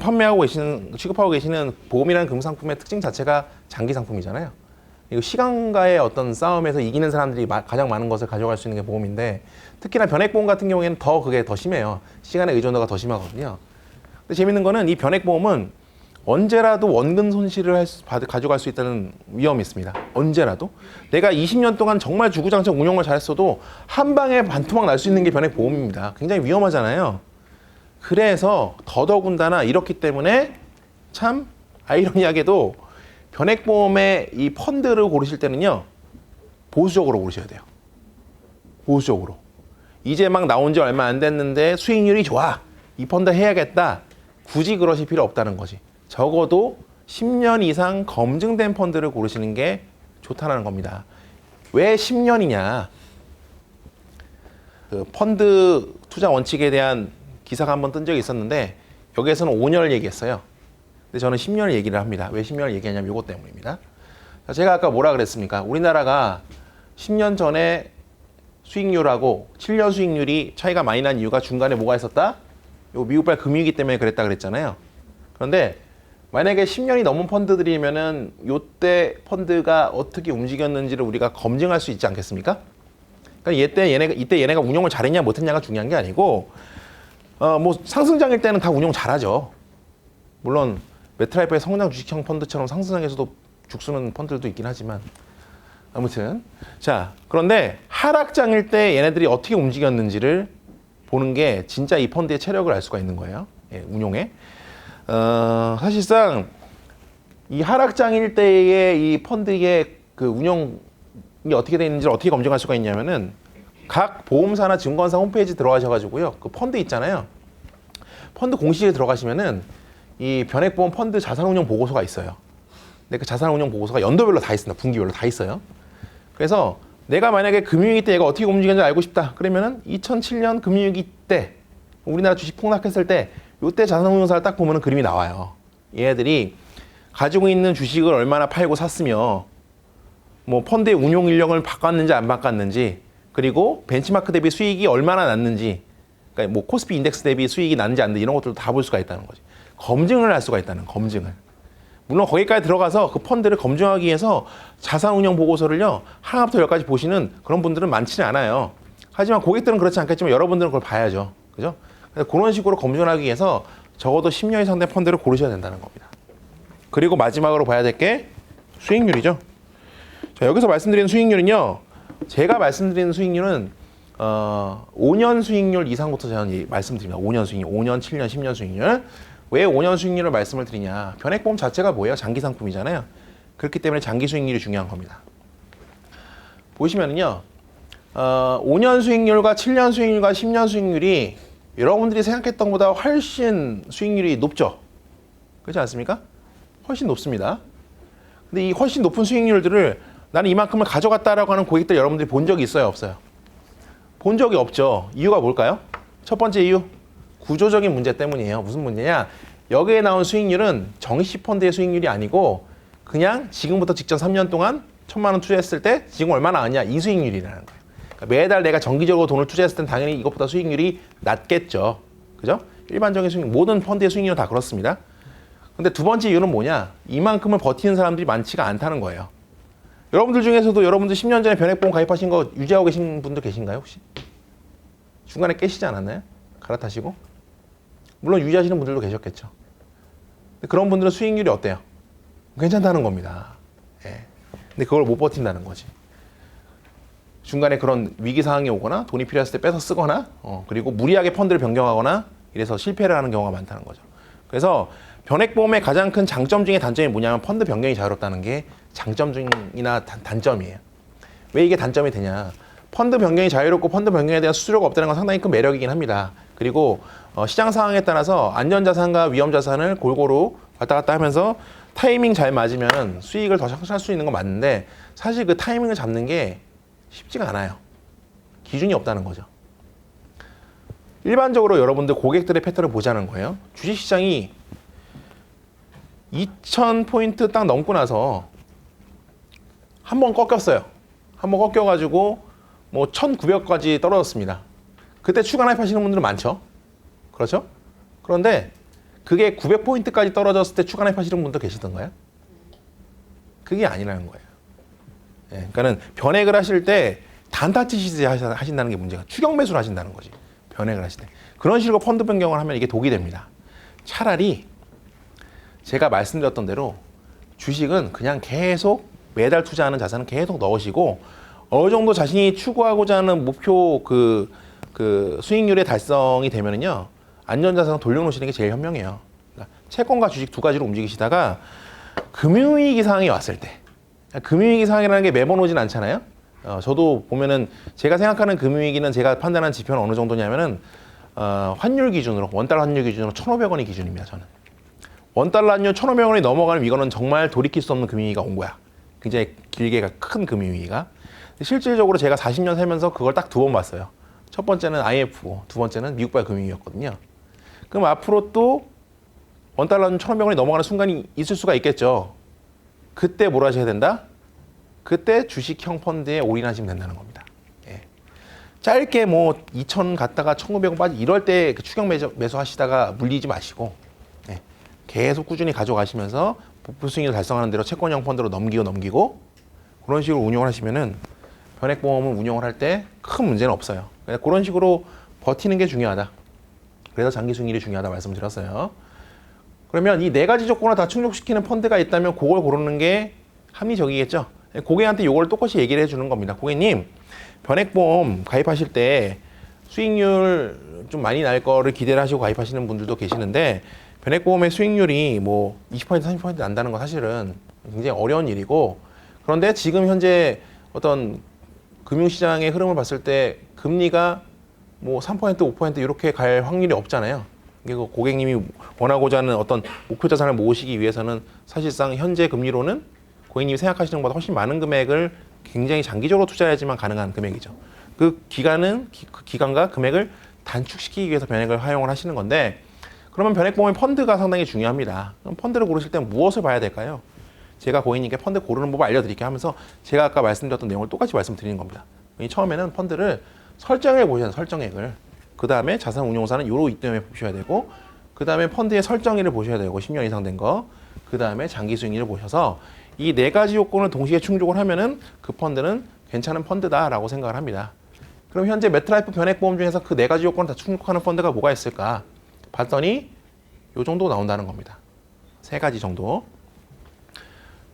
취급하고 계시는 보험이라는 금상품의 특징 자체가 장기 상품이잖아요. 이거 시간과의 어떤 싸움에서 이기는 사람들이 가장 많은 것을 가져갈 수 있는 게 보험인데, 특히나 변액보험 같은 경우에는 그게 더 심해요. 시간의 의존도가 더 심하거든요. 근데 재밌는 거는 이 변액보험은 언제라도 원금 손실을 가져갈 수 있다는 위험이 있습니다. 언제라도. 내가 20년 동안 정말 주구장창 운용을 잘했어도 한 방에 반토막 날 수 있는 게 변액보험입니다. 굉장히 위험하잖아요. 그래서 더더군다나 이렇기 때문에 참 아이러니하게도 변액보험의 이 펀드를 고르실 때는요, 보수적으로 고르셔야 돼요. 보수적으로. 이제 막 나온 지 얼마 안 됐는데 수익률이 좋아. 이 펀드 해야겠다. 굳이 그러실 필요 없다는 거지. 적어도 10년 이상 검증된 펀드를 고르시는 게 좋다는 겁니다. 왜 10년이냐? 그 펀드 투자 원칙에 대한 기사가 한번 뜬 적이 있었는데 여기에서는 5년을 얘기했어요. 근데 저는 10년을 얘기를 합니다. 왜 10년을 얘기하냐면 이것 때문입니다. 제가 아까 뭐라 그랬습니까? 우리나라가 10년 전에 수익률하고 7년 수익률이 차이가 많이 난 이유가 중간에 뭐가 있었다? 요 미국발 금융위기 때문에 그랬다 그랬잖아요. 그런데 만약에 10년이 넘은 펀드들이면은 요때 펀드가 어떻게 움직였는지를 우리가 검증할 수 있지 않겠습니까? 그러니까 이때 얘네가 운용을 잘했냐 못했냐가 중요한 게 아니고 뭐 상승장일 때는 다 운용 잘하죠. 물론 메트라이프의 성장 주식형 펀드처럼 상승장에서도 죽쓰는 펀드들도 있긴 하지만 아무튼 자 그런데 하락장일 때 얘네들이 어떻게 움직였는지를 보는 게 진짜 이 펀드의 체력을 알 수가 있는 거예요. 예, 운용에 사실상 이 하락장일 때의 이 펀드의 그 운용이 어떻게 되어 있는지를 어떻게 검증할 수가 있냐면은 각 보험사나 증권사 홈페이지 들어가셔가지고요 그 펀드 있잖아요. 펀드 공시에 들어가시면은 이 변액보험 펀드 자산운용 보고서가 있어요. 근데 그 자산운용 보고서가 연도별로 다 있습니다. 분기별로 다 있어요. 그래서 내가 만약에 금융위기 때 얘가 어떻게 움직였는지 알고 싶다. 그러면은 2007년 금융위기 때 우리나라 주식 폭락했을 때 이때 자산운용사를 딱 보면은 그림이 나와요. 얘네들이 가지고 있는 주식을 얼마나 팔고 샀으며 뭐 펀드의 운용 인력을 바꿨는지 안 바꿨는지 그리고 벤치마크 대비 수익이 얼마나 났는지 그러니까 뭐 코스피 인덱스 대비 수익이 났는지 안 났는지 이런 것들도 다 볼 수가 있다는 거지. 검증을 할 수가 있다는 검증을. 물론 거기까지 들어가서 그 펀드를 검증하기 위해서 자산운용 보고서를요 하나부터 열까지 보시는 그런 분들은 많지는 않아요. 하지만 고객들은 그렇지 않겠지만 여러분들은 그걸 봐야죠. 그죠? 그래서 그런 식으로 검증을 하기 위해서 적어도 10년 이상 된 펀드를 고르셔야 된다는 겁니다. 그리고 마지막으로 봐야 될 게 수익률이죠. 자, 여기서 말씀드리는 수익률은요. 제가 말씀드리는 수익률은 5년 수익률 이상부터 저는 말씀드립니다. 5년 수익률, 5년, 7년, 10년 수익률. 왜 5년 수익률을 말씀을 드리냐. 변액보험 자체가 뭐예요? 장기 상품이잖아요. 그렇기 때문에 장기 수익률이 중요한 겁니다. 보시면은요. 5년 수익률과 7년 수익률과 10년 수익률이 여러분들이 생각했던 것보다 훨씬 수익률이 높죠? 그렇지 않습니까? 훨씬 높습니다. 근데 이 훨씬 높은 수익률들을 나는 이만큼을 가져갔다라고 하는 고객들 여러분들이 본 적이 있어요? 없어요? 본 적이 없죠. 이유가 뭘까요? 첫 번째 이유. 구조적인 문제 때문이에요. 무슨 문제냐? 여기에 나온 수익률은 정시 펀드의 수익률이 아니고 그냥 지금부터 직전 3년 동안 1,000만 원 투자했을 때 지금 얼마 나왔냐? 이 수익률이라는 거예요. 그러니까 매달 내가 정기적으로 돈을 투자했을 땐 당연히 이것보다 수익률이 낮겠죠. 그죠? 일반적인 수익률, 모든 펀드의 수익률은 다 그렇습니다. 근데 두 번째 이유는 뭐냐? 이만큼을 버티는 사람들이 많지가 않다는 거예요. 여러분들 중에서도 여러분들 10년 전에 변액보험 가입하신 거 유지하고 계신 분들 계신가요, 혹시? 중간에 깨시지 않았나요? 갈아타시고? 물론 유지하시는 분들도 계셨겠죠. 근데 그런 분들은 수익률이 어때요? 괜찮다는 겁니다. 예. 근데 그걸 못 버틴다는 거지. 중간에 그런 위기 상황이 오거나 돈이 필요했을 때 뺏어 쓰거나 그리고 무리하게 펀드를 변경하거나 이래서 실패를 하는 경우가 많다는 거죠. 그래서 변액보험의 가장 큰 장점 중에 단점이 뭐냐면 펀드 변경이 자유롭다는 게 장점 중이나 단점이에요. 왜 이게 단점이 되냐? 펀드 변경이 자유롭고 펀드 변경에 대한 수수료가 없다는 건 상당히 큰 매력이긴 합니다. 그리고 시장 상황에 따라서 안전자산과 위험자산을 골고루 왔다 갔다 하면서 타이밍 잘 맞으면 수익을 더 창출할 수 있는 건 맞는데 사실 그 타이밍을 잡는 게 쉽지가 않아요. 기준이 없다는 거죠. 일반적으로 여러분들 고객들의 패턴을 보자는 거예요. 주식시장이 2000포인트 딱 넘고 나서 한 번 꺾였어요. 한 번 꺾여가지고 뭐 1900까지 떨어졌습니다. 그때 추가 가입하시는 분들은 많죠. 그렇죠? 그런데 그게 900포인트까지 떨어졌을 때 추가 가입하시는 분도 계시던가요? 그게 아니라는 거예요. 예, 그러니까는 변액을 하실 때 단타 치시듯이 하신다는 게 문제가 추격 매수를 하신다는 거지. 변액을 하실 때. 그런 식으로 펀드 변경을 하면 이게 독이 됩니다. 차라리 제가 말씀드렸던 대로 주식은 그냥 계속 매달 투자하는 자산은 계속 넣으시고 어느 정도 자신이 추구하고자 하는 목표 그 수익률의 달성이 되면은요 안전자산을 돌려놓으시는 게 제일 현명해요. 그러니까 채권과 주식 두 가지로 움직이시다가 금융위기 상황이 왔을 때 금융위기 상황이라는 게 매번 오진 않잖아요. 저도 보면은 제가 생각하는 금융위기는 제가 판단한 지표는 어느 정도냐면은 환율 기준으로 원달러 환율 기준으로 1,500원이 기준입니다. 저는 원달러 환율 1,500원이 넘어가는 이거는 정말 돌이킬 수 없는 금융위기가 온 거야. 굉장히 길게 큰 금융위기가. 실질적으로 제가 40년 살면서 그걸 딱 두 번 봤어요. 첫 번째는 IMF, 두 번째는 미국발 금융위기였거든요. 그럼 앞으로 또 원달러는 1,500원이 넘어가는 순간이 있을 수가 있겠죠. 그때 뭘 하셔야 된다? 그때 주식형 펀드에 올인하시면 된다는 겁니다. 예. 짧게 뭐 2,000 갔다가 1,900원 빠지 이럴 때 그 추격 매수 하시다가 물리지 마시고 예. 계속 꾸준히 가져가시면서 목표 수익을 달성하는 대로 채권형 펀드로 넘기고 그런 식으로 운용을 하시면은 변액보험을 운용을 할 때 큰 문제는 없어요. 그런 식으로 버티는 게 중요하다. 그래서 장기 수익률이 중요하다 말씀드렸어요. 그러면 이 네 가지 조건을 다 충족시키는 펀드가 있다면 그걸 고르는 게 합리적이겠죠. 고객한테 이걸 똑같이 얘기를 해주는 겁니다. 고객님, 변액보험 가입하실 때 수익률 좀 많이 날 거를 기대를 하시고 가입하시는 분들도 계시는데 변액보험의 수익률이 뭐 20% 30% 난다는 건 사실은 굉장히 어려운 일이고 그런데 지금 현재 어떤 금융시장의 흐름을 봤을 때 금리가 뭐 3% 5% 이렇게 갈 확률이 없잖아요. 그리고 고객님이 원하고자 하는 어떤 목표 자산을 모으시기 위해서는 사실상 현재 금리로는 고객님이 생각하시는 것보다 훨씬 많은 금액을 굉장히 장기적으로 투자해야지만 가능한 금액이죠. 그 기간과 금액을 단축시키기 위해서 변액을 활용을 하시는 건데 그러면 변액보험의 펀드가 상당히 중요합니다. 그럼 펀드를 고르실 때 무엇을 봐야 될까요? 제가 고객님께 펀드 고르는 법을 알려드릴게요 하면서 제가 아까 말씀드렸던 내용을 똑같이 말씀드리는 겁니다. 처음에는 펀드를 설정액을 보셔야 돼요. 설정액을. 그 다음에 자산운용사는 요로 이때문에 보셔야 되고 그 다음에 펀드의 설정일을 보셔야 되고 10년 이상 된 거. 그 다음에 장기 수익률을 보셔서 이 네 가지 요건을 동시에 충족을 하면은 그 펀드는 괜찮은 펀드다라고 생각을 합니다. 그럼 현재 메트라이프 변액보험 중에서 그 네 가지 요건을 다 충족하는 펀드가 뭐가 있을까? 봤더니 요 정도 나온다는 겁니다. 세 가지 정도.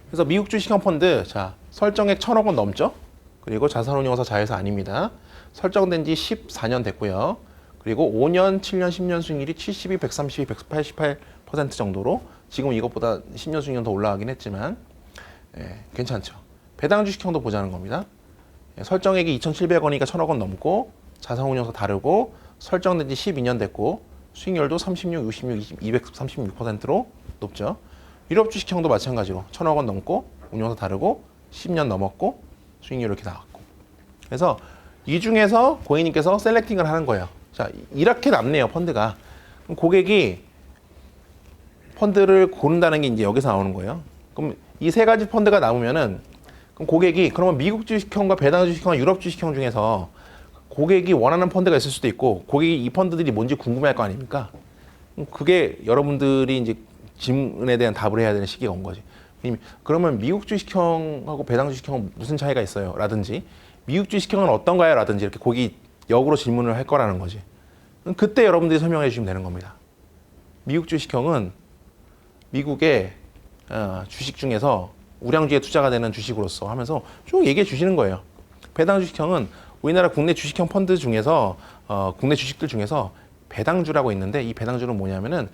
그래서 미국 주식형 펀드, 자, 설정액 1,000억 원 넘죠? 그리고 자산운용사 자회사 아닙니다. 설정된 지 14년 됐고요. 그리고 5년, 7년, 10년 수익률이 72, 132, 188% 정도로 지금 이것보다 10년 수익률은 더 올라가긴 했지만 괜찮죠. 배당 주식형도 보자는 겁니다. 설정액이 2,700원이니까 1,000억 원 넘고 자산운용사 다르고 설정된 지 12년 됐고 수익률도 36, 66, 20, 236%로 높죠. 유럽 주식형도 마찬가지로 1,000억 원 넘고 운용사 다르고 10년 넘었고 수익률 이렇게 나왔고 그래서 이 중에서 고객님께서 셀렉팅을 하는 거예요. 자, 이렇게 남네요, 펀드가. 그럼 고객이 펀드를 고른다는 게 이제 여기서 나오는 거예요. 그럼 이 세 가지 펀드가 남으면은 그럼 고객이 그러면 미국 주식형과 배당 주식형과 유럽 주식형 중에서 고객이 원하는 펀드가 있을 수도 있고 고객이 이 펀드들이 뭔지 궁금해할 거 아닙니까? 그게 여러분들이 이제 질문에 대한 답을 해야 되는 시기가 온 거지. 그러면 미국 주식형하고 배당 주식형은 무슨 차이가 있어요? 라든지 미국 주식형은 어떤가요? 라든지 이렇게 고객이 역으로 질문을 할 거라는 거지. 그때 여러분들이 설명해 주시면 되는 겁니다. 미국 주식형은 미국의 주식 중에서 우량주에 투자가 되는 주식으로서 하면서 쭉 얘기해 주시는 거예요. 배당 주식형은 우리나라 국내 주식형 펀드 중에서 국내 주식들 중에서 배당주라고 있는데 이 배당주는 뭐냐면은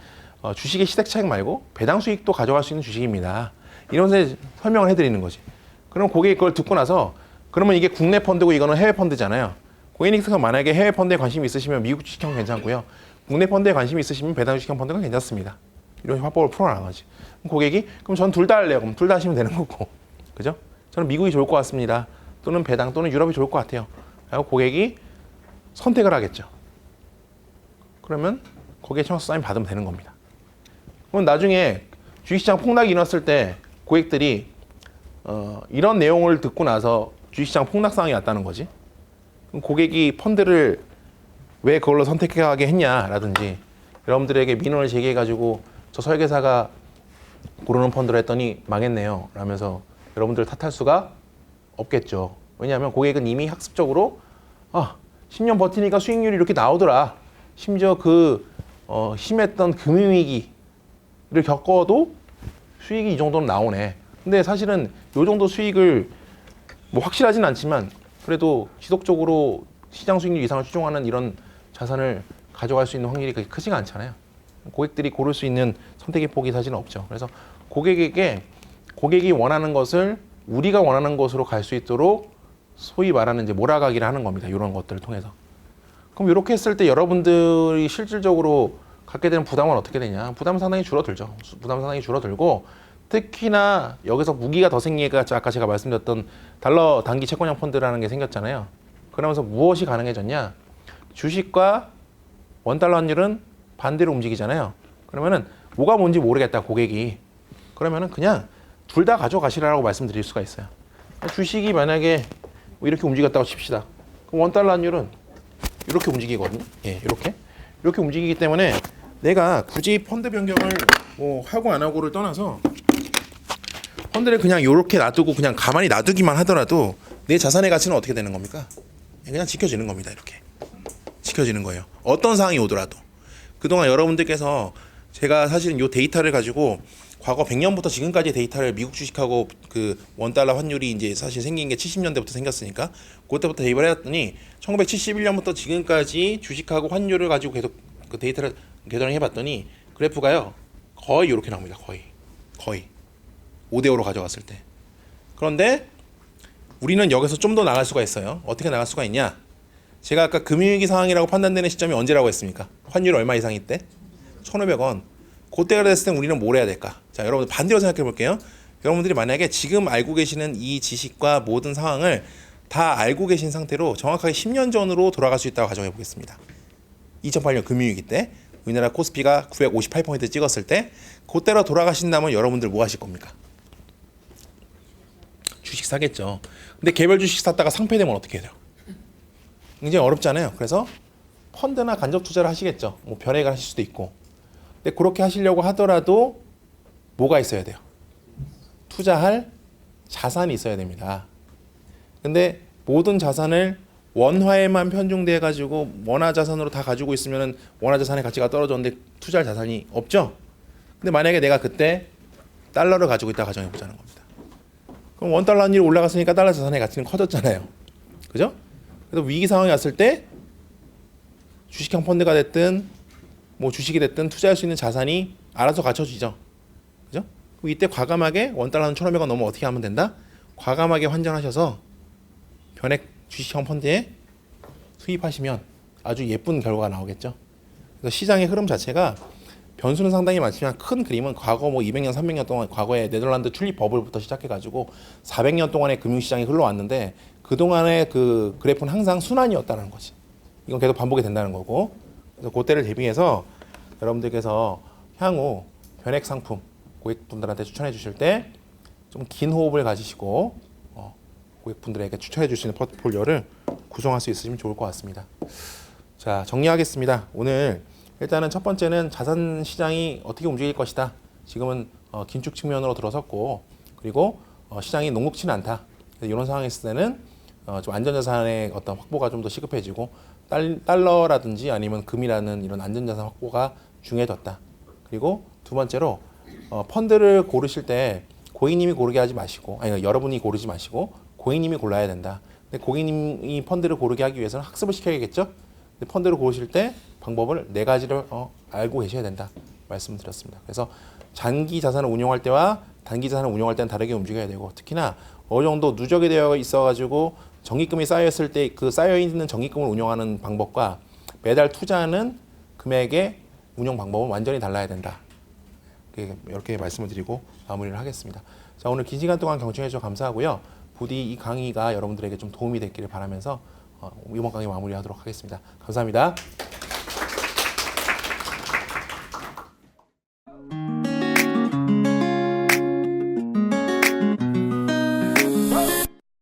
주식의 시세 차익 말고 배당 수익도 가져갈 수 있는 주식입니다. 이런 설명을 해드리는 거지. 그럼 고객이 그걸 듣고 나서 그러면 이게 국내 펀드고 이거는 해외 펀드잖아요. 고객님께서 만약에 해외 펀드에 관심이 있으시면 미국 주식형 괜찮고요. 국내 펀드에 관심이 있으시면 배당 주식형 펀드가 괜찮습니다. 이런 화법을 풀어나가지. 고객이 그럼 전 둘 다 할래요. 그럼 둘 다 하시면 되는 거고. 그죠? 저는 미국이 좋을 것 같습니다. 또는 배당 또는 유럽이 좋을 것 같아요. 그리고 고객이 선택을 하겠죠. 그러면 거기에 청약서 사인 받으면 되는 겁니다. 그럼 나중에 주식시장 폭락이 일어났을 때 고객들이 이런 내용을 듣고 나서 주식시장 폭락 상황이 왔다는 거지. 그럼 고객이 펀드를 왜 그걸로 선택하게 했냐라든지 여러분들에게 민원을 제기해가지고 저 설계사가 고르는 펀드를 했더니 망했네요 라면서 여러분들을 탓할 수가 없겠죠. 왜냐하면 고객은 이미 학습적으로 10년 버티니까 수익률이 이렇게 나오더라. 심지어 심했던 금융위기를 겪어도 수익이 이 정도는 나오네. 근데 사실은 이 정도 수익을 뭐 확실하진 않지만 그래도 지속적으로 시장 수익률 이상을 추종하는 이런 자산을 가져갈 수 있는 확률이 그렇게 크지가 않잖아요. 고객들이 고를 수 있는 선택의 폭이 사실은 없죠. 그래서 고객에게 고객이 원하는 것을 우리가 원하는 것으로 갈 수 있도록 소위 말하는 이제 몰아가기를 하는 겁니다. 이런 것들을 통해서. 그럼 이렇게 했을 때 여러분들이 실질적으로 갖게 되는 부담은 어떻게 되냐? 부담은 상당히 줄어들죠. 부담은 상당히 줄어들고 특히나 여기서 무기가 더 생기니까 아까 제가 말씀드렸던 달러 단기 채권형 펀드라는 게 생겼잖아요. 그러면서 무엇이 가능해졌냐? 주식과 원달러 환율은 반대로 움직이잖아요. 그러면은 뭐가 뭔지 모르겠다 고객이. 그러면은 그냥 둘 다 가져가시라고 말씀드릴 수가 있어요. 주식이 만약에 뭐 이렇게 움직였다고 칩시다. 그럼 원달러 환율은 이렇게 움직이거든요. 예, 이렇게 움직이기 때문에 내가 굳이 펀드 변경을 뭐 하고 안 하고를 떠나서 펀드를 그냥 이렇게 놔두고 그냥 가만히 놔두기만 하더라도 내 자산의 가치는 어떻게 되는 겁니까? 그냥 지켜지는 겁니다. 이렇게 지켜지는 거예요. 어떤 상황이 오더라도. 그동안 여러분들께서 제가 사실은 이 데이터를 가지고 과거 100년부터 지금까지 데이터를 미국 주식하고 그 원달러 환율이 이제 사실 생긴 게 70년대부터 생겼으니까 그때부터 대입을 해봤더니 1971년부터 지금까지 주식하고 환율을 가지고 계속 그 데이터를 계산을 해봤더니 그래프가요 거의 이렇게 나옵니다. 거의 5대5로 가져갔을 때. 그런데 우리는 여기서 좀 더 나갈 수가 있어요. 어떻게 나갈 수가 있냐? 제가 아까 금융위기 상황이라고 판단되는 시점이 언제라고 했습니까? 환율 얼마 이상일 때? 1,500원. 그때가 됐을 때 우리는 뭘 해야 될까? 자, 여러분들 반대로 생각해 볼게요. 여러분들이 만약에 지금 알고 계시는 이 지식과 모든 상황을 다 알고 계신 상태로 정확하게 10년 전으로 돌아갈 수 있다고 가정해 보겠습니다. 2008년 금융위기 때 우리나라 코스피가 958포인트 찍었을 때 그때로 돌아가신다면 여러분들 뭐 하실 겁니까? 주식 사겠죠. 근데 개별 주식 샀다가 상폐되면 어떻게 해요? 굉장히 어렵잖아요. 그래서 펀드나 간접 투자를 하시겠죠. 뭐 변액을 하실 수도 있고. 근데 그렇게 하시려고 하더라도 뭐가 있어야 돼요? 투자할 자산이 있어야 됩니다. 근데 모든 자산을 원화에만 편중돼 가지고 원화 자산으로 다 가지고 있으면 원화 자산의 가치가 떨어졌는데 투자할 자산이 없죠. 근데 만약에 내가 그때 달러를 가지고 있다 가정해 보자는 겁니다. 그럼 원달러 환율이 올라갔으니까 달러 자산의 가치는 커졌잖아요. 그죠? 그래서 위기 상황이 왔을 때 주식형 펀드가 됐든 뭐 주식이 됐든 투자할 수 있는 자산이 알아서 갖춰지죠. 그죠? 이때 과감하게 원달러는 1,500원 넘으면 어떻게 하면 된다? 과감하게 환전하셔서 변액 주식형 펀드에 수입하시면 아주 예쁜 결과가 나오겠죠. 그래서 시장의 흐름 자체가 변수는 상당히 많지만 큰 그림은 과거 뭐 200년, 300년 동안 과거에 네덜란드 튤립 버블부터 시작해가지고 400년 동안의 금융시장이 흘러왔는데 그동안의 그 그래프는 항상 순환이었다는 거지. 이건 계속 반복이 된다는 거고. 그래서 그때를 대비해서 여러분들께서 향후 변액 상품 고객분들한테 추천해 주실 때 좀 긴 호흡을 가지시고 고객분들에게 추천해 줄 수 있는 포트폴리오를 구성할 수 있으시면 좋을 것 같습니다. 자, 정리하겠습니다. 오늘 일단은 첫 번째는 자산 시장이 어떻게 움직일 것이다. 지금은 긴축 측면으로 들어섰고 그리고 시장이 녹록치는 않다. 이런 상황에 있을 때는 좀 안전자산의 어떤 확보가 좀 더 시급해지고 달러라든지 아니면 금이라는 이런 안전자산 확보가 중요해졌다. 그리고 두 번째로 펀드를 고르실 때 고객님이 고르게 하지 마시고 아니 여러분이 고르지 마시고 고객님이 골라야 된다. 근데 고객님이 펀드를 고르게 하기 위해서는 학습을 시켜야겠죠. 근데 펀드를 고르실 때 방법을 네 가지를 알고 계셔야 된다 말씀드렸습니다. 그래서 장기 자산을 운용할 때와 단기 자산을 운용할 때는 다르게 움직여야 되고 특히나 어느 정도 누적이 되어 있어가지고 적립금이 쌓였을 때 그 쌓여 있는 적립금을 운용하는 방법과 매달 투자하는 금액의 운용 방법은 완전히 달라야 된다. 이렇게 말씀을 드리고 마무리를 하겠습니다. 자, 오늘 긴 시간 동안 경청해 주셔서 감사하고요. 부디 이 강의가 여러분들에게 좀 도움이 됐기를 바라면서 이번 강의 마무리하도록 하겠습니다. 감사합니다.